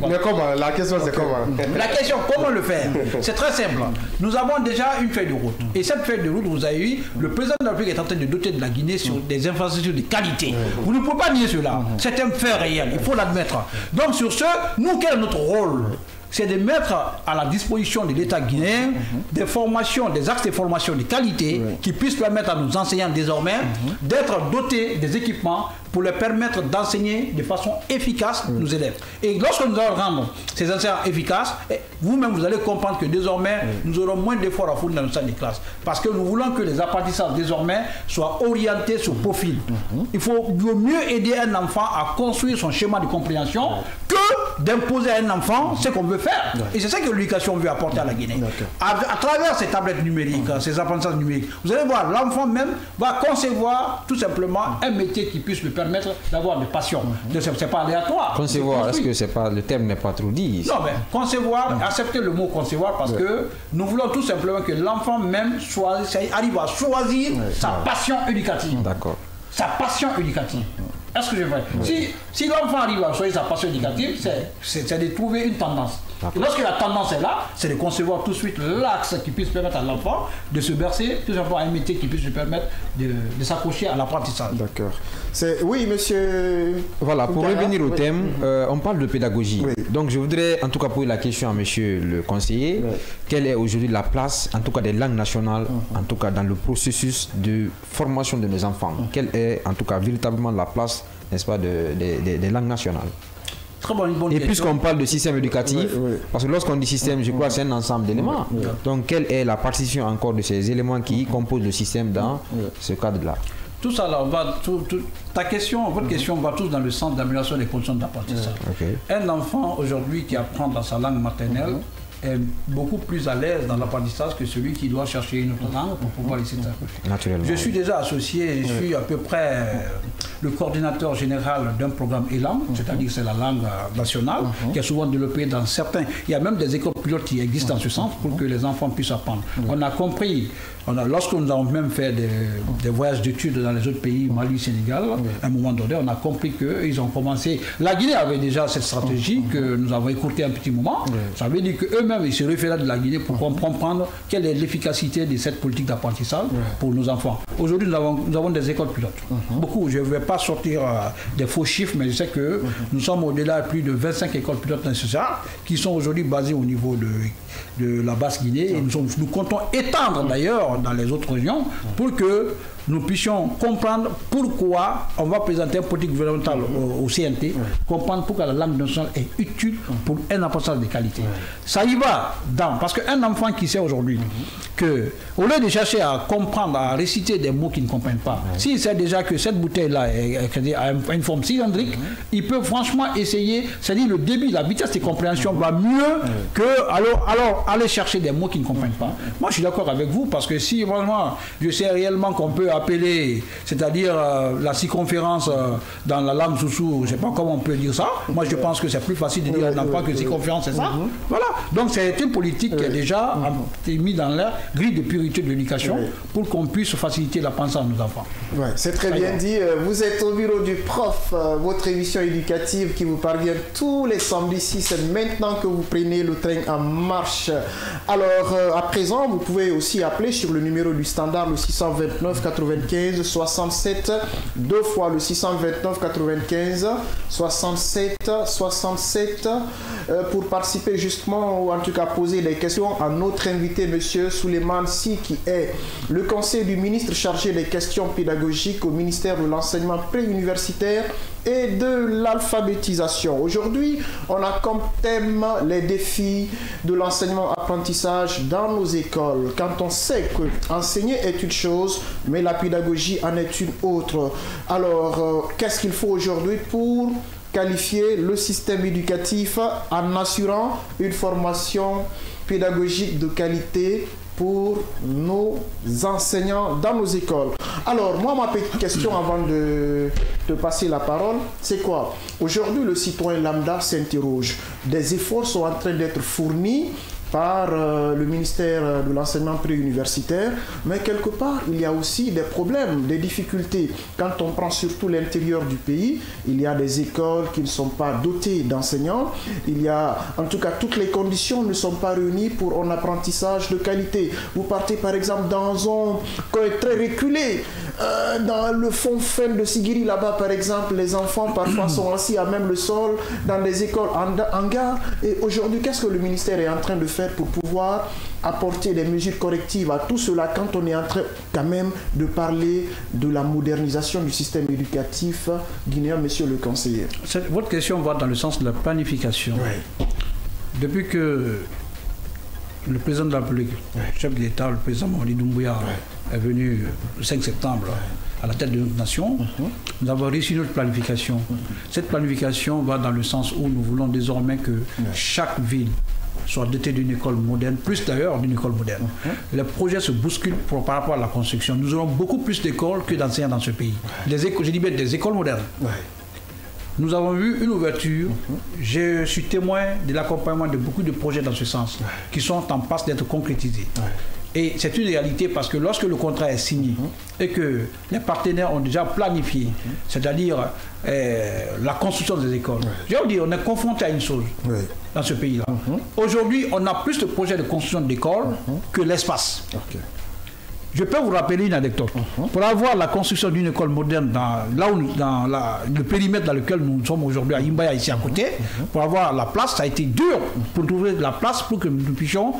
Mais comment? La question, c'est comment? La question, comment le faire? C'est très simple. Nous avons déjà une feuille de route. Et cette feuille de route, vous avez eu, le président de la République est en train de doter de la Guinée sur des infrastructures de qualité. Vous ne pouvez pas nier cela. C'est un fait réel. Il faut l'admettre. Donc, sur ce, nous, quel est notre rôle? C'est de mettre à la disposition de l'État guinéen des formations, des axes de formation de qualité qui puissent permettre à nos enseignants désormais d'être dotés des équipements pour leur permettre d'enseigner de façon efficace nos élèves. Et lorsque nous allons rendre ces enseignants efficaces, vous-même vous allez comprendre que désormais nous aurons moins d'efforts à fournir dans nos salles de classe. Parce que nous voulons que les apprentissages désormais soient orientés sur profil. Il faut mieux aider un enfant à construire son schéma de compréhension que d'imposer à un enfant ce qu'on veut faire. Et c'est ça que l'éducation veut apporter à la Guinée. À travers ces tablettes numériques, ces apprentissages numériques, vous allez voir, l'enfant même va concevoir tout simplement un métier qui puisse lui permettre d'avoir des passions. C'est pas aléatoire. Concevoir, est-ce que c'est pas, le terme n'est pas trop dit? Non, mais concevoir, acceptez le mot concevoir parce que nous voulons tout simplement que l'enfant même arrive à choisir sa passion éducative. D'accord. Sa passion éducative. Est-ce que je veux dire? Si l'enfant arrive à choisir sa passion éducative, c'est de trouver une tendance. Et lorsque la tendance est là, c'est de concevoir tout de suite l'axe qui puisse permettre à l'enfant de se bercer, tout simplement un métier qui puisse lui permettre de s'accrocher à l'apprentissage. D'accord. Oui, monsieur. Voilà, pour revenir au thème, on parle de pédagogie. Donc je voudrais en tout cas poser la question à monsieur le conseiller. Quelle est aujourd'hui la place, en tout cas des langues nationales, en tout cas dans le processus de formation de nos enfants? Quelle est en tout cas véritablement la place, n'est-ce pas, des langues nationales? Et puisqu'on parle de système éducatif, parce que lorsqu'on dit système, je crois que c'est un ensemble d'éléments. Donc, quelle est la partition encore de ces éléments qui composent le système dans ce cadre-là? Tout ça, là, votre question va tous dans le sens d'amélioration des conditions d'apprentissage. Un enfant aujourd'hui qui apprend dans sa langue maternelle est beaucoup plus à l'aise dans l'apprentissage que celui qui doit chercher une autre langue pour pouvoir laisser ça. Naturellement. Je suis déjà associé, je suis à peu près le coordinateur général d'un programme ELAM, c'est-à-dire c'est la langue nationale, qui est souvent développée dans certains. Il y a même des écoles pilotes qui existent dans ce sens pour que les enfants puissent apprendre. On a compris, lorsque nous avons même fait des voyages d'études dans les autres pays, Mali, Sénégal, à un moment donné, on a compris qu'ils ont commencé. La Guinée avait déjà cette stratégie que nous avons écoutée un petit moment. Ça veut dire qu'eux-mêmes, ils se référaient de la Guinée pour comprendre quelle est l'efficacité de cette politique d'apprentissage pour nos enfants. Aujourd'hui, nous avons des écoles pilotes. Beaucoup, je ne vais pas sortir des faux chiffres, mais je sais que nous sommes au-delà de plus de 25 écoles pilotes nécessaires qui sont aujourd'hui basées au niveau de la Basse-Guinée. Et nous comptons étendre d'ailleurs dans les autres régions pour que nous puissions comprendre pourquoi on va présenter une politique gouvernementale au CNT, comprendre pourquoi la langue nationale est utile pour un apprentissage de qualité. Ça y va parce qu'un enfant qui sait aujourd'hui que, au lieu de chercher à comprendre, à réciter des mots qu'ils ne comprennent pas, s'il sait déjà que cette bouteille-là a une forme cylindrique, il peut franchement essayer, c'est-à-dire le débit, la vitesse de compréhension va mieux que alors aller chercher des mots qu'ils ne comprennent pas. Moi, je suis d'accord avec vous, parce que si vraiment je sais réellement qu'on peut appeler, c'est-à-dire la circonférence dans la langue soussou, je ne sais pas comment on peut dire ça, moi je pense que c'est plus facile de dire à un enfant que circonférence, c'est ça. Voilà. Donc c'est une politique qui est déjà mise dans l'air, grille de purité de l'éducation, pour qu'on puisse faciliter la pensée à nos enfants. Ouais, c'est très bien dit. Vous êtes au bureau du prof, votre émission éducative qui vous parvient tous les samedis. C'est maintenant que vous prenez le train en marche. Alors, à présent, vous pouvez aussi appeler sur le numéro du standard, le 629 95 67, deux fois le 629 95 67 67, pour participer justement, ou en tout cas poser des questions à notre invité, monsieur Souleymane Sy, qui est le conseiller du ministre chargé des questions pédagogiques au ministère de l'enseignement préuniversitaire et de l'alphabétisation. Aujourd'hui, on a comme thème les défis de l'enseignement-apprentissage dans nos écoles. Quand on sait que enseigner est une chose, mais la pédagogie en est une autre. Alors, qu'est-ce qu'il faut aujourd'hui pour qualifier le système éducatif en assurant une formation pédagogique de qualité pour nos enseignants dans nos écoles? Alors, moi, ma petite question avant de passer la parole, c'est quoi? Aujourd'hui, le citoyen lambda s'interroge. Des efforts sont en train d'être fournis par le ministère de l'enseignement préuniversitaire, mais quelque part, il y a aussi des problèmes, des difficultés. Quand on prend surtout l'intérieur du pays, il y a des écoles qui ne sont pas dotées d'enseignants. Il y a, en tout cas, toutes les conditions ne sont pas réunies pour un apprentissage de qualité. Vous partez par exemple dans un coin très reculé, dans le fond fin de Sigiri, là-bas par exemple, les enfants parfois sont assis à même le sol, dans des écoles en gare. Et aujourd'hui, qu'est-ce que le ministère est en train de faire pour pouvoir apporter des mesures correctives à tout cela, quand on est en train quand même de parler de la modernisation du système éducatif guinéen, monsieur le conseiller? Votre question va dans le sens de la planification. Oui. Depuis que le président de la République, chef de l'État, le président Mamadi Doumbouya, est venu le 5 septembre à la tête de notre nation, nous avons réussi notre planification. Cette planification va dans le sens où nous voulons désormais que chaque ville soit dotée d'une école moderne, plus d'ailleurs d'une école moderne. Les projets se bousculent par rapport à la construction. Nous aurons beaucoup plus d'écoles que d'enseignants dans ce pays. Je dis bien des écoles modernes. Nous avons vu une ouverture. Je suis témoin de l'accompagnement de beaucoup de projets dans ce sens, qui sont en passe d'être concrétisés. Et c'est une réalité, parce que lorsque le contrat est signé et que les partenaires ont déjà planifié, c'est-à-dire la construction des écoles, je veux dire, on est confronté à une chose dans ce pays-là. Aujourd'hui, on a plus de projets de construction d'écoles que l'espace. Je peux vous rappeler une anecdote. Pour avoir la construction d'une école moderne dans le périmètre dans lequel nous sommes aujourd'hui, à Imbaya, ici à côté, pour avoir la place, ça a été dur pour trouver la place pour que nous puissions...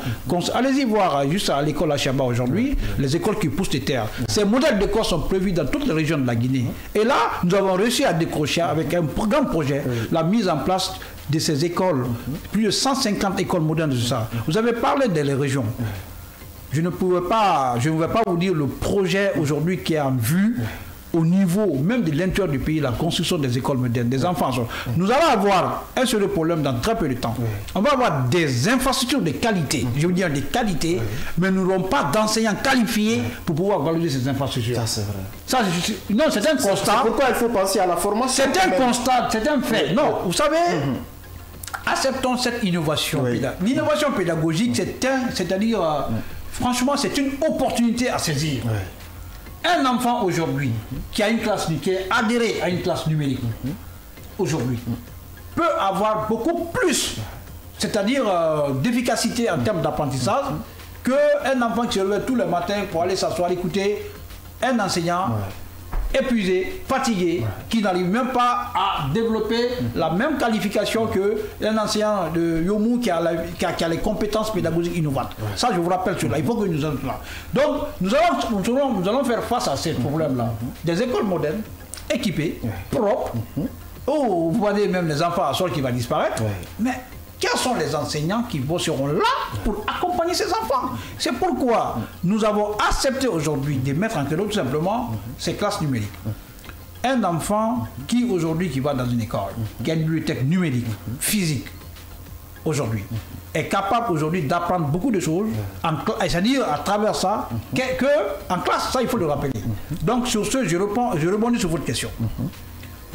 Allez-y voir juste à l'école à Chaba aujourd'hui, les écoles qui poussent des terres. Ces modèles d'école sont prévus dans toutes les régions de la Guinée. Et là, nous avons réussi à décrocher avec un grand projet la mise en place de ces écoles, plus de 150 écoles modernes de ça. Vous avez parlé des régions. Je ne vais pas vous dire le projet aujourd'hui qui est en vue au niveau même de l'intérieur du pays, la construction des écoles modernes, des enfants. Nous allons avoir un seul problème dans très peu de temps. On va avoir des infrastructures de qualité, je veux dire des qualités, mais nous n'aurons pas d'enseignants qualifiés pour pouvoir valoriser ces infrastructures. Ça, c'est vrai. Ça, non, c'est un constat. Pourquoi il faut penser à la formation? C'est un constat, c'est un fait. Non, vous savez... Acceptons cette innovation. L'innovation pédagogique, c'est-à-dire, franchement, c'est une opportunité à saisir. Un enfant aujourd'hui qui a une classe, qui est adhéré à une classe numérique, aujourd'hui, peut avoir beaucoup plus, c'est-à-dire d'efficacité en termes d'apprentissage, qu'un enfant qui se lève tous les matins pour aller s'asseoir, écouter un enseignant épuisé, fatigué, qui n'arrive même pas à développer la même qualification qu'un enseignant de Yomou qui a les compétences pédagogiques innovantes. Ça, je vous rappelle cela. Il faut que nous ayons cela. Donc, nous allons faire face à ces problèmes-là. Des écoles modernes, équipées, propres, où vous voyez même les enfants à sol qui vont disparaître, mais quels sont les enseignants qui seront là pour accompagner ces enfants. C'est pourquoi nous avons accepté aujourd'hui de mettre en créneau tout simplement ces classes numériques. Un enfant qui va dans une école, qui a une bibliothèque numérique, physique, aujourd'hui, est capable aujourd'hui d'apprendre beaucoup de choses, c'est-à-dire à travers ça, en classe, ça il faut le rappeler. Donc sur ce, je rebondis sur votre question.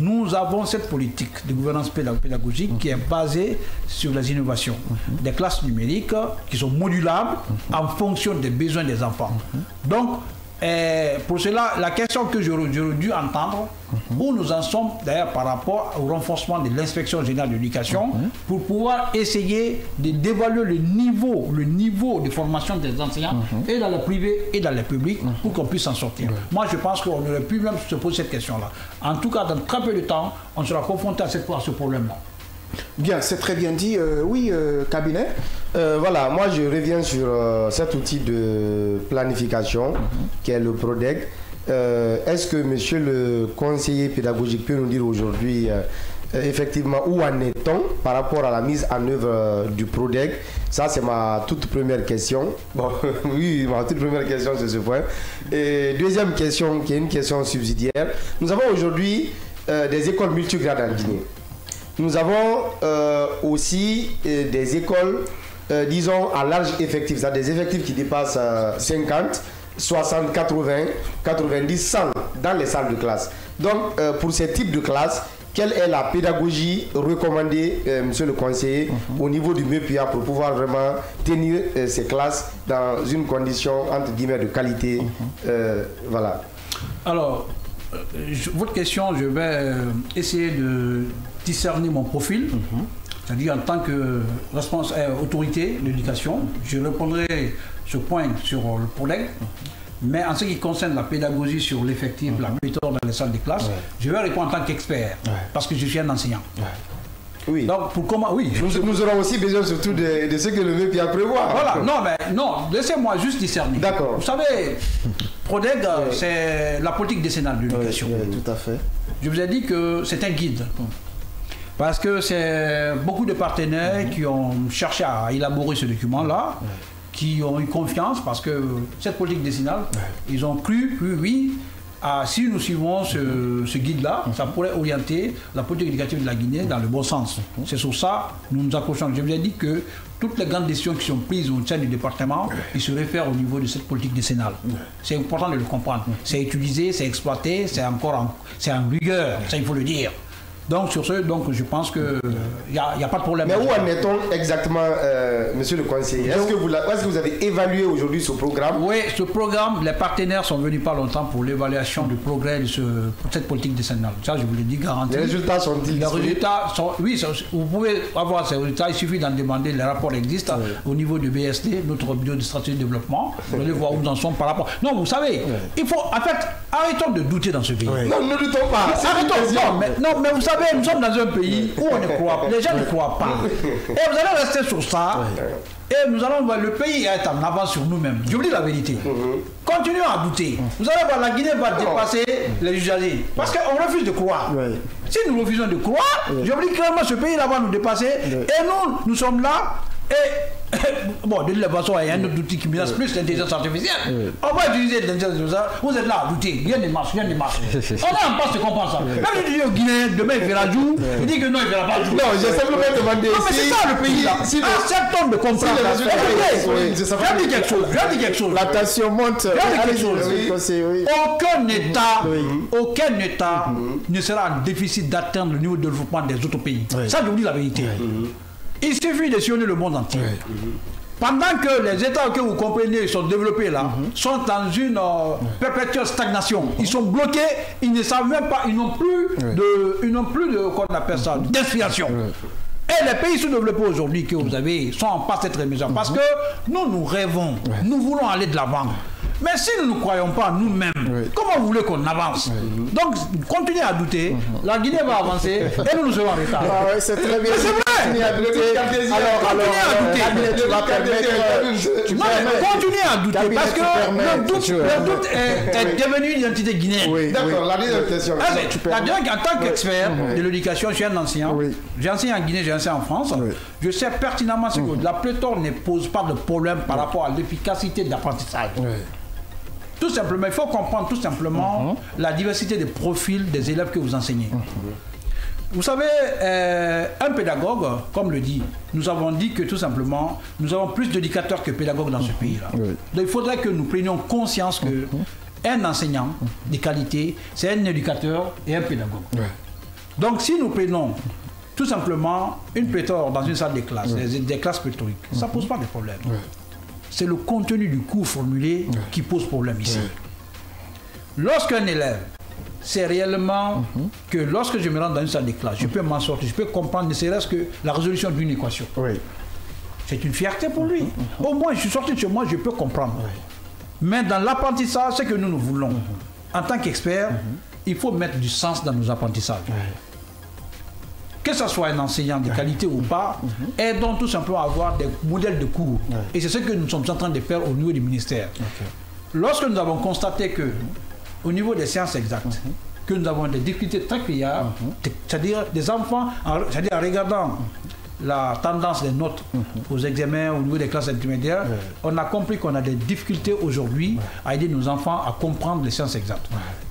Nous avons cette politique de gouvernance pédagogique qui est basée sur les innovations. Des classes numériques qui sont modulables en fonction des besoins des enfants. Donc, pour cela, la question que j'aurais dû entendre, où nous en sommes d'ailleurs par rapport au renforcement de l'inspection générale de l'éducation, pour pouvoir essayer d'évaluer le niveau de formation des enseignants, et dans le privé et dans le public, pour qu'on puisse s'en sortir. Moi, je pense qu'on aurait pu même se poser cette question-là. En tout cas, dans très peu de temps, on sera confronté à ce problème-là. Bien, c'est très bien dit. Oui, cabinet. Voilà, moi je reviens sur cet outil de planification qui est le PRODEC. Est-ce que monsieur le conseiller pédagogique peut nous dire aujourd'hui effectivement où en est-on par rapport à la mise en œuvre du PRODEC? Ça, c'est ma toute première question. Bon, oui, ma toute première question sur ce point. Et deuxième question, qui est une question subsidiaire. Nous avons aujourd'hui des écoles multigrades en Guinée. Nous avons aussi des écoles, disons, à large effectif, c'est-à-dire des effectifs qui dépassent 50, 60, 80, 90, 100 dans les salles de classe. Donc, pour ces types de classes, quelle est la pédagogie recommandée, monsieur le conseiller, au niveau du MEPIA pour pouvoir vraiment tenir ces classes dans une condition, entre guillemets, de qualité? Voilà. Alors, votre question, je vais essayer de discerner mon profil, c'est-à-dire en tant que autorité de l'éducation, je répondrai ce point sur le PRODEC, mais en ce qui concerne la pédagogie sur l'effectif, la méthode dans les salles de classe, je vais répondre en tant qu'expert, parce que je suis un enseignant. Oui. Donc, pour comment, oui. Nous aurons aussi besoin surtout de ce que le MEPIA prévoit. Voilà, non, laissez-moi juste discerner. D'accord. Vous savez, PRODEC, c'est la politique décennale de l'éducation. Oui, tout à fait. Je vous ai dit que c'est un guide. Parce que c'est beaucoup de partenaires qui ont cherché à élaborer ce document-là, qui ont eu confiance, parce que cette politique décennale, ils ont cru que oui, si nous suivons ce guide-là, ça pourrait orienter la politique éducative de la Guinée dans le bon sens. C'est sur ça que nous nous accrochons. Je vous ai dit que toutes les grandes décisions qui sont prises au sein du département, ils se réfèrent au niveau de cette politique décennale. C'est important de le comprendre. C'est utilisé, c'est exploité, c'est en rigueur, ça il faut le dire. Donc sur ce, je pense qu'il n'y a pas de problème. Mais où en est-on exactement, monsieur le conseiller? Est-ce que vous avez évalué aujourd'hui ce programme? Oui, ce programme, les partenaires sont venus pas longtemps pour l'évaluation du progrès de cette politique décennale. Ça, je vous l'ai dit, garanti. Les résultats sont-ils? Les résultats sont... Oui, vous pouvez avoir ces résultats, il suffit d'en demander, les rapports existent au niveau du BSD, notre bureau de stratégie de développement. Vous allez voir où nous en sommes par rapport... Non, vous savez, il faut... En fait, arrêtons de douter dans ce pays. Non, ne doutons pas. Non, mais vous savez, nous sommes dans un pays où on ne croit pas, les gens ne croient pas. Et vous allez rester sur ça, et nous allons voir, le pays est en avance sur nous-mêmes. Je vous dis la vérité. Continuons à douter. Vous allez voir, la Guinée va dépasser les usagers. Parce qu'on refuse de croire. Si nous refusons de croire, je vous dis clairement, ce pays-là va nous dépasser. Et nous sommes là, et... Bon, de toute façon, il y a un autre outil qui menace plus l'intelligence artificielle. On va utiliser l'intelligence artificielle. Vous êtes là à douter. Rien ne marche, rien ne marche. On est en passe de comprendre ça. Même si tu dis au Guinéen, demain il fera jour, il dit que non, il ne fera pas jour. Non, j'ai simplement demandé. Non, mais c'est ça le pays là. Acceptons de comprendre. Je dis quelque chose. La tension monte. Aucun État ne sera en déficit d'atteindre le niveau de développement des autres pays. Ça, je vous dis la vérité. Il suffit de sillonner le monde entier. Pendant que les États que vous comprenez sont développés là, sont dans une perpétuelle stagnation. Ils sont bloqués, ils ne savent même pas, ils n'ont plus de qu'on appelle ça, d'inspiration. Et les pays sous-développés aujourd'hui que vous avez sont en passe d'être émergents. Parce que nous rêvons, nous voulons aller de l'avant. Mais si nous ne croyons pas nous-mêmes, comment vous voulez qu'on avance? Donc, continuez à douter, la Guinée va avancer et nous serons en retard. C'est très bien. C'est vrai. Continuez à douter. Continuez à douter parce que le doute est devenu une identité guinéenne. D'accord, la deuxième question. En tant qu'expert de l'éducation, je suis un enseignant. J'ai enseigné en Guinée, j'ai enseigné en France. je sais pertinemment ce que la pléthore ne pose pas de problème par rapport à l'efficacité de l'apprentissage. Tout simplement, il faut comprendre tout simplement la diversité des profils des élèves que vous enseignez. Vous savez, un pédagogue, comme le dit, nous avons dit que tout simplement, nous avons plus d'éducateurs que pédagogues dans ce pays-là. Donc il faudrait que nous prenions conscience que un enseignant de qualité, c'est un éducateur et un pédagogue. Donc si nous prenons tout simplement une pléthore dans une salle de classe, des classes pléthoriques, ça ne pose pas de problème. C'est le contenu du cours formulé qui pose problème ici. Lorsqu'un élève c'est réellement que lorsque je me rends dans une salle de classe, je peux m'en sortir, je peux comprendre ne serait-ce que la résolution d'une équation. C'est une fierté pour lui. Au moins, je suis sorti de chez moi, je peux comprendre. Mais dans l'apprentissage, ce que nous voulons, en tant qu'experts, il faut mettre du sens dans nos apprentissages. Que ce soit un enseignant de qualité ou pas, aidons tout simplement à avoir des modèles de cours. Et c'est ce que nous sommes en train de faire au niveau du ministère. Lorsque nous avons constaté que au niveau des sciences exactes, que nous avons des difficultés très criardes, c'est-à-dire des enfants, c'est-à-dire en regardant la tendance des notes aux examens au niveau des classes intermédiaires, on a compris qu'on a des difficultés aujourd'hui à aider nos enfants à comprendre les sciences exactes.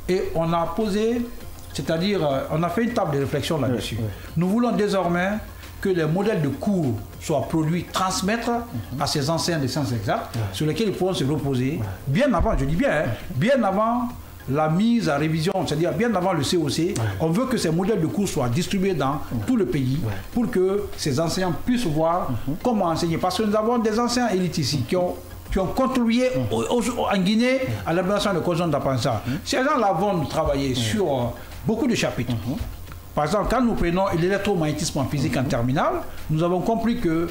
Et on a posé, c'est-à-dire on a fait une table de réflexion là-dessus. Nous voulons désormais que les modèles de cours soient produits, transmettre à ces enseignants des sciences exactes sur lesquels ils pourront se reposer bien avant, je dis bien, bien avant la mise à révision, c'est-à-dire bien avant le COC, on veut que ces modèles de cours soient distribués dans tout le pays pour que ces enseignants puissent voir comment enseigner. Parce que nous avons des enseignants élites ici qui ont contribué en Guinée à l'élaboration de conditions d'apprentissage. Ces gens-là vont travailler sur beaucoup de chapitres. Par exemple, quand nous prenons l'électromagnétisme en physique en terminale, nous avons compris que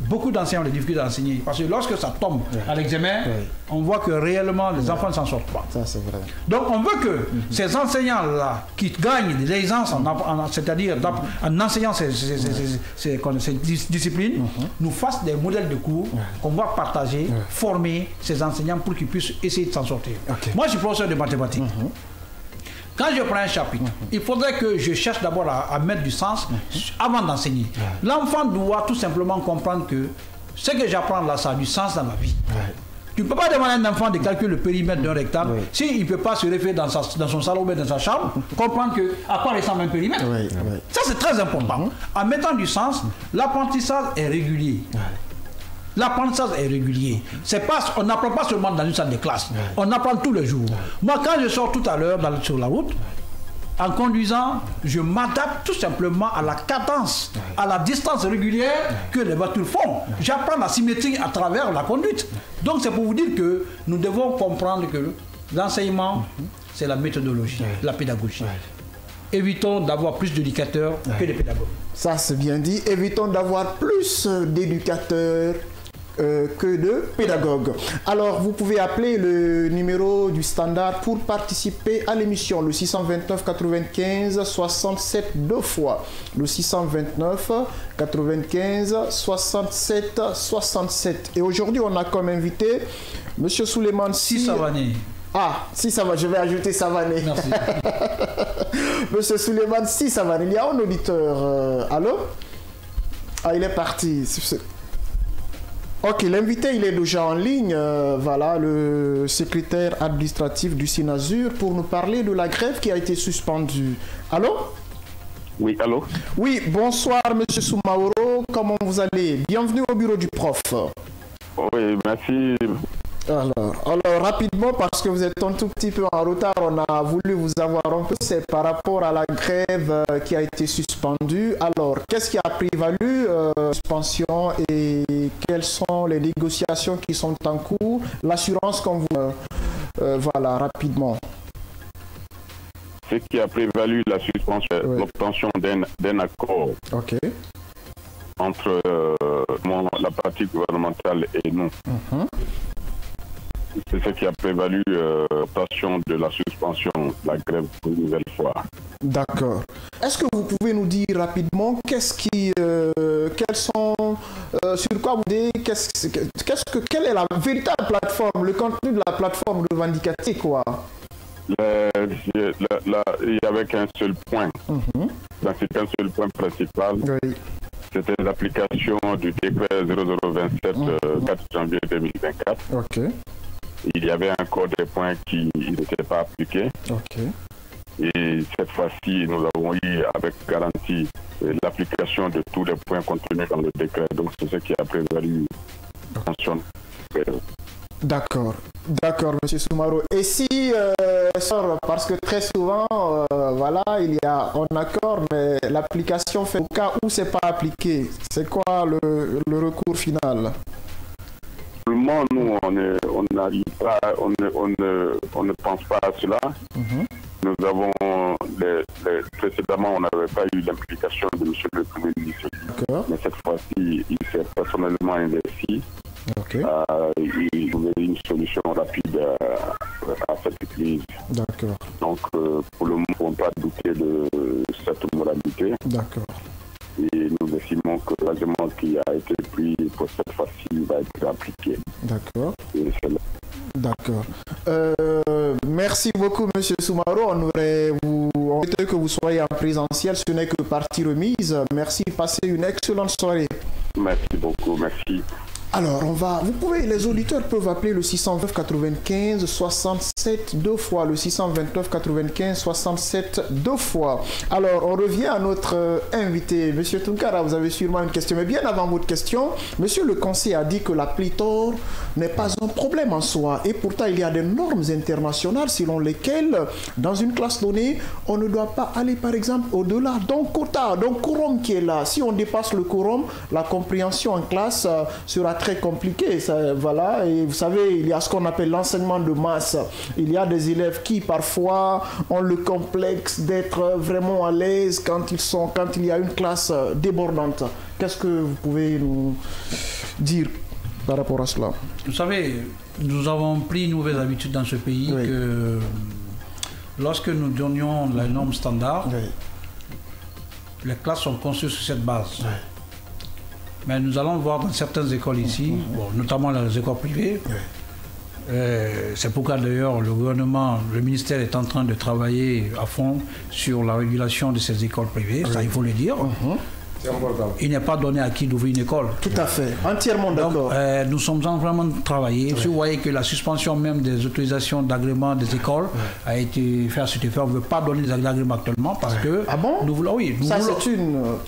beaucoup d'enseignants ont des difficultés à enseigner. Parce que lorsque ça tombe à l'examen, on voit que réellement les enfants ne s'en sortent pas. Ça, c'est vrai. Donc on veut que ces enseignants-là qui gagnent des licences, c'est-à-dire en enseignant ces disciplines, nous fassent des modèles de cours qu'on va partager, former ces enseignants pour qu'ils puissent essayer de s'en sortir. Moi, je suis professeur de mathématiques. Quand je prends un chapitre, il faudrait que je cherche d'abord à mettre du sens avant d'enseigner. L'enfant doit tout simplement comprendre que ce que j'apprends là, ça a du sens dans ma vie. Tu ne peux pas demander à un enfant de calculer le périmètre d'un rectangle s'il ne peut pas se référer dans son salon ou dans sa chambre, comprendre à quoi ressemble un périmètre. Ça, c'est très important. En mettant du sens, l'apprentissage est régulier. L'apprentissage est régulier. On n'apprend pas seulement dans une salle de classe. On apprend tous les jours. Moi, quand je sors tout à l'heure sur la route, en conduisant, je m'adapte tout simplement à la cadence, à la distance régulière que les voitures font. J'apprends la symétrie à travers la conduite. Donc, c'est pour vous dire que nous devons comprendre que l'enseignement, c'est la méthodologie, la pédagogie. Évitons d'avoir plus d'éducateurs que de pédagogues. Ça, c'est bien dit. Évitons d'avoir plus d'éducateurs que de pédagogues. Alors, vous pouvez appeler le numéro du standard pour participer à l'émission, le 629 95 67 deux fois. Le 629 95 67 67. Et aujourd'hui, on a comme invité M. Souleymane Savané. Ah, si ça va, je vais ajouter Savané. Merci. Monsieur Souleymane Savané, il y a un auditeur. Allô? Ah, il est parti. Ok, l'invité, il est déjà en ligne. Voilà, le secrétaire administratif du SYNASUR pour nous parler de la grève qui a été suspendue. Allô? Oui, allô? Oui, bonsoir, monsieur Soumaoro. Comment vous allez? Bienvenue au bureau du prof. Oui, merci. Alors, rapidement, parce que vous êtes un tout petit peu en retard, on a voulu vous avoir un peu, c'est par rapport à la grève qui a été suspendue. Alors, qu'est-ce qui a prévalu, suspension, et quelles sont les négociations qui sont en cours? L'assurance qu'on vous... voilà, rapidement. Ce qui a prévalu, la suspension, l'obtention d'un accord entre la partie gouvernementale et nous. C'est ce qui a prévalu l'obtention de la suspension de la grève pour une nouvelle fois. D'accord. Est-ce que vous pouvez nous dire rapidement quelles sont, sur quoi vous dites, quelle est la véritable plateforme, le contenu de la plateforme revendicative, quoi? Il y avait qu'un seul point. Donc c'est qu'un seul point principal. C'était l'application du décret 0027 4 janvier 2024. Ok. Il y avait encore des points qui n'étaient pas appliqués. Ok. Et cette fois-ci, nous avons eu avec garantie l'application de tous les points contenus dans le décret. Donc c'est ce qui a prévalu. D'accord, d'accord, Monsieur Soumaro. Et si, parce que très souvent, voilà, il y a un accord, mais l'application fait au cas où c'est pas appliqué. C'est quoi le recours final? Nous, on n'arrive pas, on ne pense pas à cela. Nous avons, précédemment, on n'avait pas eu l'implication de M. le Premier ministre. Mais cette fois-ci, il s'est personnellement investi. Il trouvait une solution rapide à cette crise. D'accord. Donc, pour le moment, on ne peut pas douter de cette moralité. D'accord. Et nous estimons que l'engagement qui a été pris pour cette fois-ci va être appliqué. D'accord. D'accord. Merci beaucoup, Monsieur Soumaro. On souhaiterait que vous soyez en présentiel. Ce n'est que partie remise. Merci. Passez une excellente soirée. Merci beaucoup. Merci. Alors, les auditeurs peuvent appeler le 629 95 67 deux fois, le 629 95 67 deux fois. Alors, on revient à notre invité, Monsieur Tunkara. Vous avez sûrement une question, mais bien avant votre question, Monsieur le conseiller a dit que la pléthore n'est pas un problème en soi, et pourtant il y a des normes internationales selon lesquelles, dans une classe donnée, on ne doit pas aller, par exemple, au-delà d'un quota, d'un quorum qui est là. Si on dépasse le quorum, la compréhension en classe sera très compliqué, ça, voilà. Et vous savez, il y a ce qu'on appelle l'enseignement de masse. Il y a des élèves qui parfois ont le complexe d'être vraiment à l'aise quand il y a une classe débordante. Qu'est-ce que vous pouvez nous dire par rapport à cela? Vous savez, nous avons pris une nouvelle habitude dans ce pays que lorsque nous donnions la norme standard, les classes sont conçues sur cette base. Mais nous allons voir dans certaines écoles ici, notamment dans les écoles privées, c'est pourquoi d'ailleurs le gouvernement, le ministère est en train de travailler à fond sur la régulation de ces écoles privées, ça il faut le dire. Il n'est pas donné à qui d'ouvrir une école. Tout à fait, entièrement d'accord. Nous sommes en train de travailler. Si vous voyez que la suspension même des autorisations d'agrément des écoles a été faite à cet effet, on ne veut pas donner des agréments actuellement parce que nous voulons.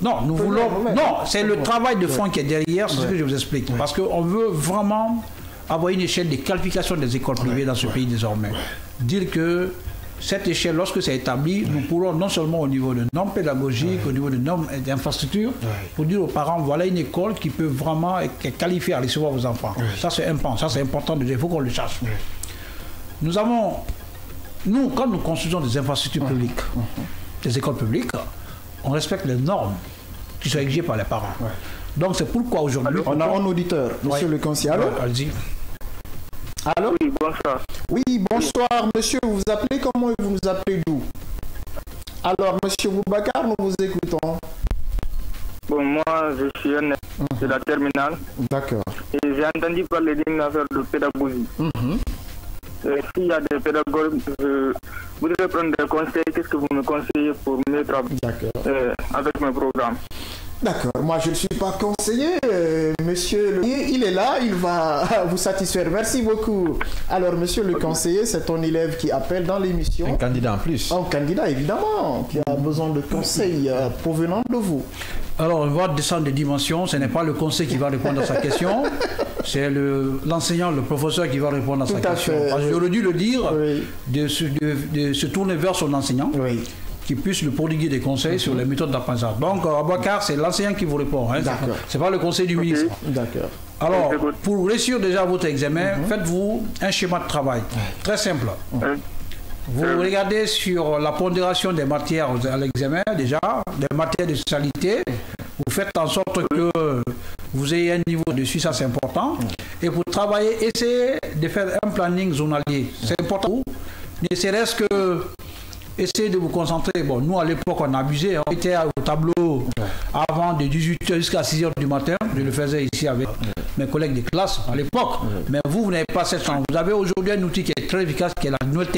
Non, c'est le travail de fond qui est derrière, c'est ce que je vous explique. Parce qu'on veut vraiment avoir une échelle de qualification des écoles privées dans ce pays désormais. Dire que cette échelle, lorsque c'est établi, nous pourrons non seulement au niveau de normes pédagogiques, au niveau de normes d'infrastructures, pour dire aux parents, voilà une école qui peut vraiment être qualifiée à recevoir vos enfants. Ça c'est important, ça c'est important de dire, il faut qu'on le sache. Nous, quand nous construisons des infrastructures publiques, des écoles publiques, on respecte les normes qui sont exigées par les parents. Donc c'est pourquoi aujourd'hui... On a un auditeur, monsieur le conseiller. Allez-y. Allô? Oui, bonsoir. Oui, bonsoir, monsieur. Vous vous appelez comment et vous nous appelez d'où? Alors, monsieur Boubacar, nous vous écoutons. Bon, moi, je suis un de la terminale. D'accord. Et j'ai entendu parler d'une affaire de pédagogie. S'il y a des pédagogues, je voudrais prendre des conseils. Qu'est-ce que vous me conseillez pour mieux travailler avec mes programmes? D'accord, moi je ne suis pas conseiller, monsieur il est là, il va vous satisfaire. Merci beaucoup. Alors monsieur le conseiller, c'est ton élève qui appelle dans l'émission. Un candidat en plus. Un candidat évidemment, qui a besoin de conseils provenant de vous. Alors on va descendre de dimensions, ce n'est pas le conseil qui va répondre à sa question, c'est l'enseignant, le professeur qui va répondre à sa question. J'aurais dû le dire, de se tourner vers son enseignant. Qui puisse lui prodiguer des conseils sur les méthodes d'apprentissage. Donc, Abouakar, c'est l'enseignant qui vous répond. Hein, c'est pas le conseil du ministre. D'accord. Alors, pour réussir déjà votre examen, faites-vous un schéma de travail. Très simple. Vous regardez sur la pondération des matières à l'examen, déjà, des matières de spécialité. Vous faites en sorte que vous ayez un niveau dessus, ça c'est important. Et pour travailler, essayez de faire un planning journalier. C'est important. Ne serait-ce que essayez de vous concentrer. Bon, nous à l'époque on abusait, on était au tableau avant de 18h jusqu'à 6h du matin. Je le faisais ici avec mes collègues de classe à l'époque. Mais vous n'avez pas cette chance. Vous avez aujourd'hui un outil qui est très efficace, qui est la note.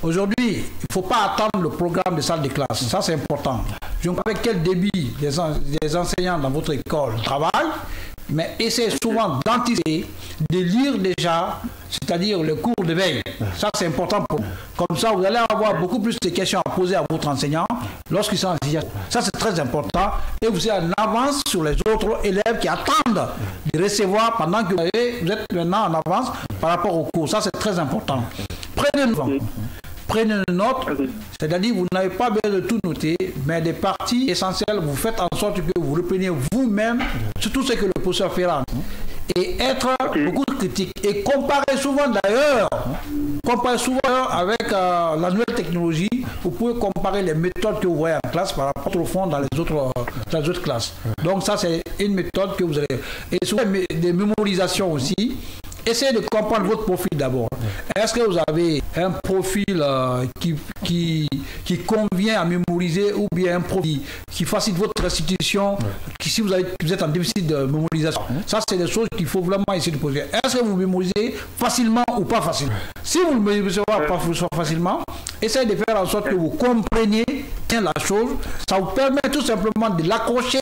Aujourd'hui, il ne faut pas attendre le programme de salle de classe. Ça c'est important. je ne sais pas avec quel débit les enseignants dans votre école travaillent, mais essayez souvent d'anticiper, de lire déjà, c'est-à-dire le cours de veille. Ça, c'est important pour vous. Comme ça, vous allez avoir beaucoup plus de questions à poser à votre enseignant lorsqu'ils sont en situation. Ça, c'est très important. Et vous êtes en avance sur les autres élèves qui attendent de recevoir pendant que vous êtes maintenant en avance par rapport au cours. Ça, c'est très important. Prenez une note, c'est-à-dire vous n'avez pas besoin de tout noter, mais des parties essentielles, vous faites en sorte que vous repreniez vous-même sur tout ce que le professeur fera. Et être beaucoup critique. Et comparer souvent d'ailleurs, avec la nouvelle technologie, vous pouvez comparer les méthodes que vous voyez en classe par rapport au fond dans les autres classes. Donc ça, c'est une méthode que vous allez... Et souvent des mémorisations aussi. Essayez de comprendre votre profil d'abord. Est-ce que vous avez un profil qui convient à mémoriser ou bien un profil qui facilite votre restitution, si vous êtes en déficit de mémorisation? Ça, c'est des choses qu'il faut vraiment essayer de poser. Est-ce que vous mémorisez facilement ou pas facilement? Si vous ne mémorisez pas facilement, essayez de faire en sorte que vous compreniez bien la chose. Ça vous permet tout simplement de l'accrocher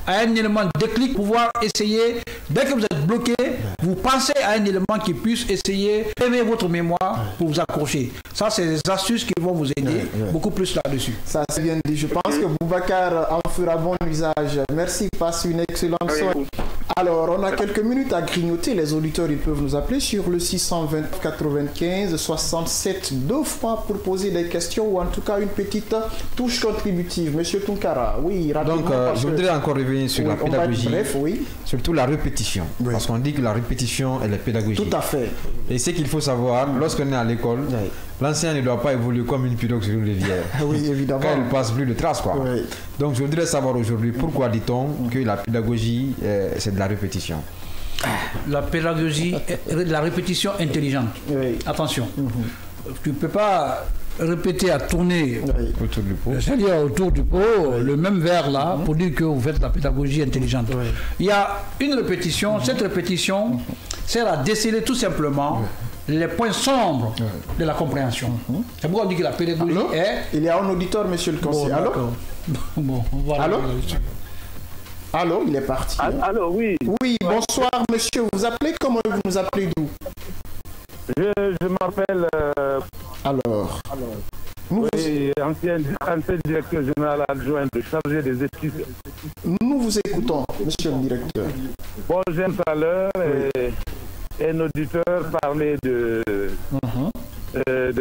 à un élément de déclic, pouvoir essayer, dès que vous êtes bloqué, vous pensez à un élément qui puisse essayer d'aimer votre mémoire pour vous accrocher. Ça, c'est des astuces qui vont vous aider beaucoup plus là-dessus. Ça, c'est bien dit. Je pense que Boubacar en fera bon usage. Merci, passe une excellente soirée. Alors, on a quelques minutes à grignoter. Les auditeurs, ils peuvent nous appeler sur le 620 95 67 deux fois pour poser des questions ou en tout cas une petite touche contributive. Monsieur Tunkara, oui, rapidement. Donc, je voudrais encore revenir sur la pédagogie, bref, surtout la répétition. Parce qu'on dit que la répétition, elle est pédagogique. Tout à fait. Et ce qu'il faut savoir, lorsqu'on est à l'école, l'enseignant ne doit pas évoluer comme une pirogue sur une rivière. Oui, évidemment. Quand il passe plus de traces, quoi. Oui. Donc, je voudrais savoir aujourd'hui pourquoi dit-on que la pédagogie, c'est de la répétition. La pédagogie est de la répétition intelligente. Oui. Attention. Tu ne peux pas répéter à tourner autour du pot, c'est-à-dire autour du pot, le même verre là, pour dire que vous faites la pédagogie intelligente. Il y a une répétition, cette répétition sert à déceler tout simplement les points sombres de la compréhension. C'est pourquoi on dit que la pédagogie est... Il y a un auditeur, monsieur le conseiller. Allô? Voilà. Allô? Allô, il est parti. Allô, oui. Oui, bonsoir, monsieur. Vous appelez comment? Vous nous appelez d'où? Je m'appelle... Alors, ancien directeur général adjoint chargé des études. Nous vous écoutons, monsieur le directeur. Bon, j'ai tout à l'heure un auditeur parlait de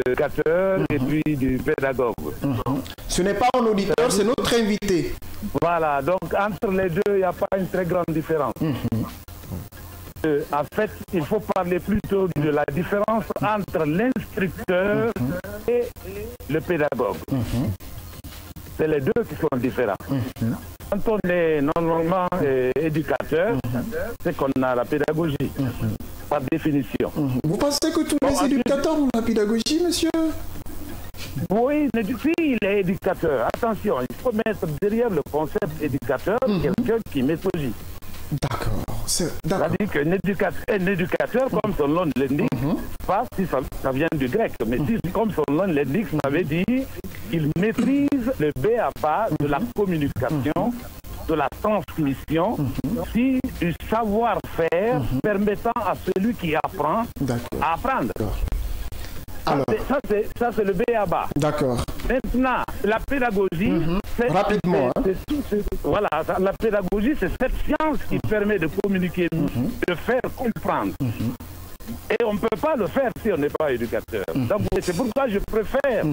éducateur et puis du pédagogue. Ce n'est pas un auditeur, c'est notre invité. Voilà, donc entre les deux, il n'y a pas une très grande différence. En fait, il faut parler plutôt de la différence entre l'instructeur et le pédagogue. C'est les deux qui sont différents. Quand on est normalement éducateur, c'est qu'on a la pédagogie, par définition. Vous pensez que tous les éducateurs ont la pédagogie, monsieur? Oui, mais si il est éducateur, attention, il faut mettre derrière le concept éducateur quelqu'un qui méthodise. D'accord. C'est-à-dire qu'un éducateur, comme son nom l'indique, pas si ça vient du grec, mais si, comme son nom l'indique, ça veut dire qu'il maîtrise le b.a.-ba de la communication, de la transmission, du savoir-faire permettant à celui qui apprend à apprendre. Alors, ça, c'est le b.a.-ba. D'accord. Maintenant, la pédagogie, rapidement. Voilà, la pédagogie, c'est cette science qui permet de communiquer, de faire comprendre. Et on ne peut pas le faire si on n'est pas éducateur. Donc, c'est pourquoi je préfère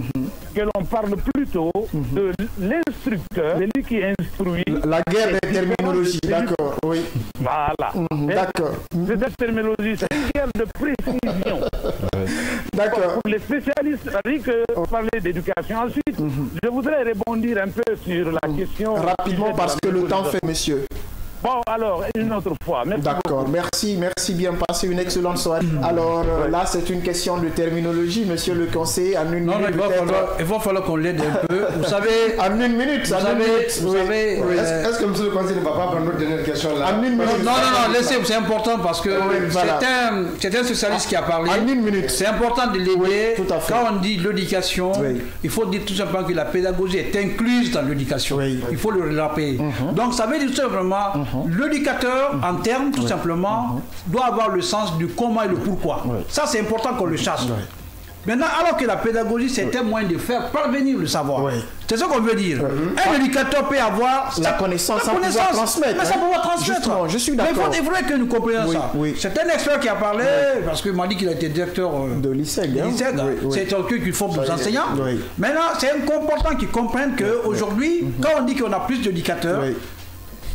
que l'on parle plutôt de l'instructeur, celui qui instruit. La guerre des terminologies, d'accord, oui. Voilà. D'accord. C'est cette terminologie, c'est une guerre de précision. D'accord. Pour les spécialistes, c'est-à-dire que parler d'éducation. Ensuite, je voudrais rebondir un peu sur la question... Rapidement, parce que le temps fait, monsieur. Bon, alors, une autre fois. D'accord, merci bien. Passez une excellente soirée. Alors là, c'est une question de terminologie, monsieur le conseiller. En une minute, il va falloir qu'on l'aide un peu. Vous savez, en une minute, vous savez. Est-ce que monsieur le conseiller ne va pas prendre notre dernière question là? En une minute. Non, laissez, c'est important parce que c'est un socialiste qui a parlé. En une minute. C'est important de l'aider. Tout à fait. Quand on dit l'éducation, il faut dire tout simplement que la pédagogie est incluse dans l'éducation. Il faut le rappeler. Donc ça veut dire tout simplement, l'éducateur, en termes, tout simplement, doit avoir le sens du comment et le pourquoi. Ça, c'est important qu'on le sache. Maintenant, alors que la pédagogie, c'est un moyen de faire parvenir le savoir. C'est ce qu'on veut dire. Un éducateur peut avoir la connaissance sans pouvoir transmettre. Mais sans pouvoir transmettre. Justement, je suis d'accord. Mais il faudrait que nous comprenions ça. C'est un expert qui a parlé, parce qu'il m'a dit qu'il a été directeur de l'ISEG. C'est un truc qu'il faut pour les enseignants. Maintenant, c'est important qu'ils comprennent qu'aujourd'hui, quand on dit qu'on a plus d'éducateurs,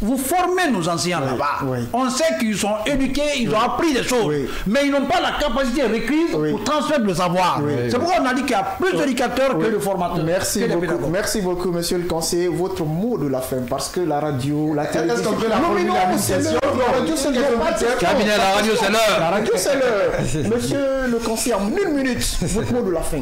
vous formez nos enseignants là-bas. On sait qu'ils sont éduqués, ils ont appris des choses, mais ils n'ont pas la capacité requise pour transmettre le savoir. C'est pourquoi on a dit qu'il y a plus d'éducateurs que de formateurs. Merci beaucoup, monsieur le conseiller. Votre mot de la fin, parce que la radio, la télévision... Est-ce qu'on peut la formuler à l'initiation? La radio, c'est l'heure. Cabinet, la radio, c'est l'heure. La radio, c'est l'heure. Monsieur le conseiller, en une minute, votre mot de la fin.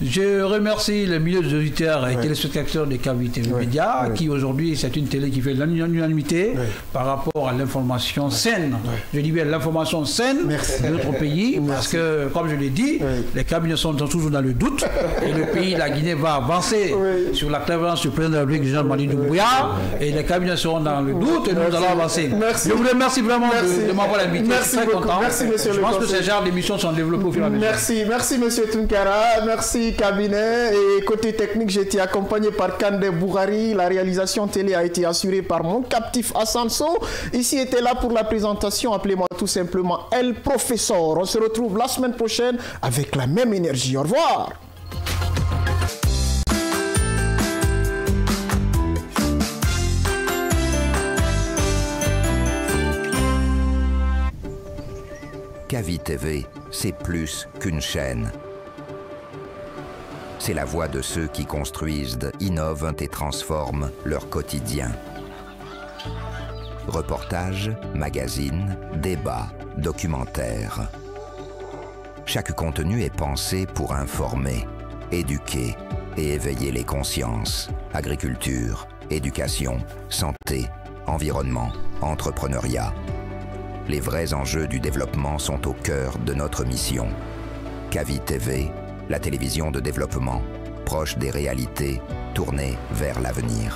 Je remercie les milieux auditeurs et téléspectateurs des Cavités Médias qui aujourd'hui c'est une télé qui fait l'unanimité par rapport à l'information saine. Je dis bien l'information saine de notre pays parce que comme je l'ai dit, les cabinets sont toujours dans le doute et le pays, la Guinée va avancer sur la clairvoyance du président de la République, Jean Mali Doumbouya, et les cabinets seront dans le doute et nous allons avancer. Je vous remercie vraiment de m'avoir invité. Je suis très content. Je pense que ces genres d'émissions sont développées au fur et à mesure. Merci monsieur Tunkara, merci cabinet. Et côté technique, j'ai été accompagné par Kande Bourari. La réalisation télé a été assurée par mon captif Hassan Sow. Ici était là pour la présentation. Appelez-moi tout simplement El Professeur. On se retrouve la semaine prochaine avec la même énergie. Au revoir. Cavi TV, c'est plus qu'une chaîne. C'est la voix de ceux qui construisent, innovent et transforment leur quotidien. Reportages, magazines, débats, documentaires. Chaque contenu est pensé pour informer, éduquer et éveiller les consciences. Agriculture, éducation, santé, environnement, entrepreneuriat. Les vrais enjeux du développement sont au cœur de notre mission. Cavi TV, la télévision de développement, proche des réalités, tournée vers l'avenir.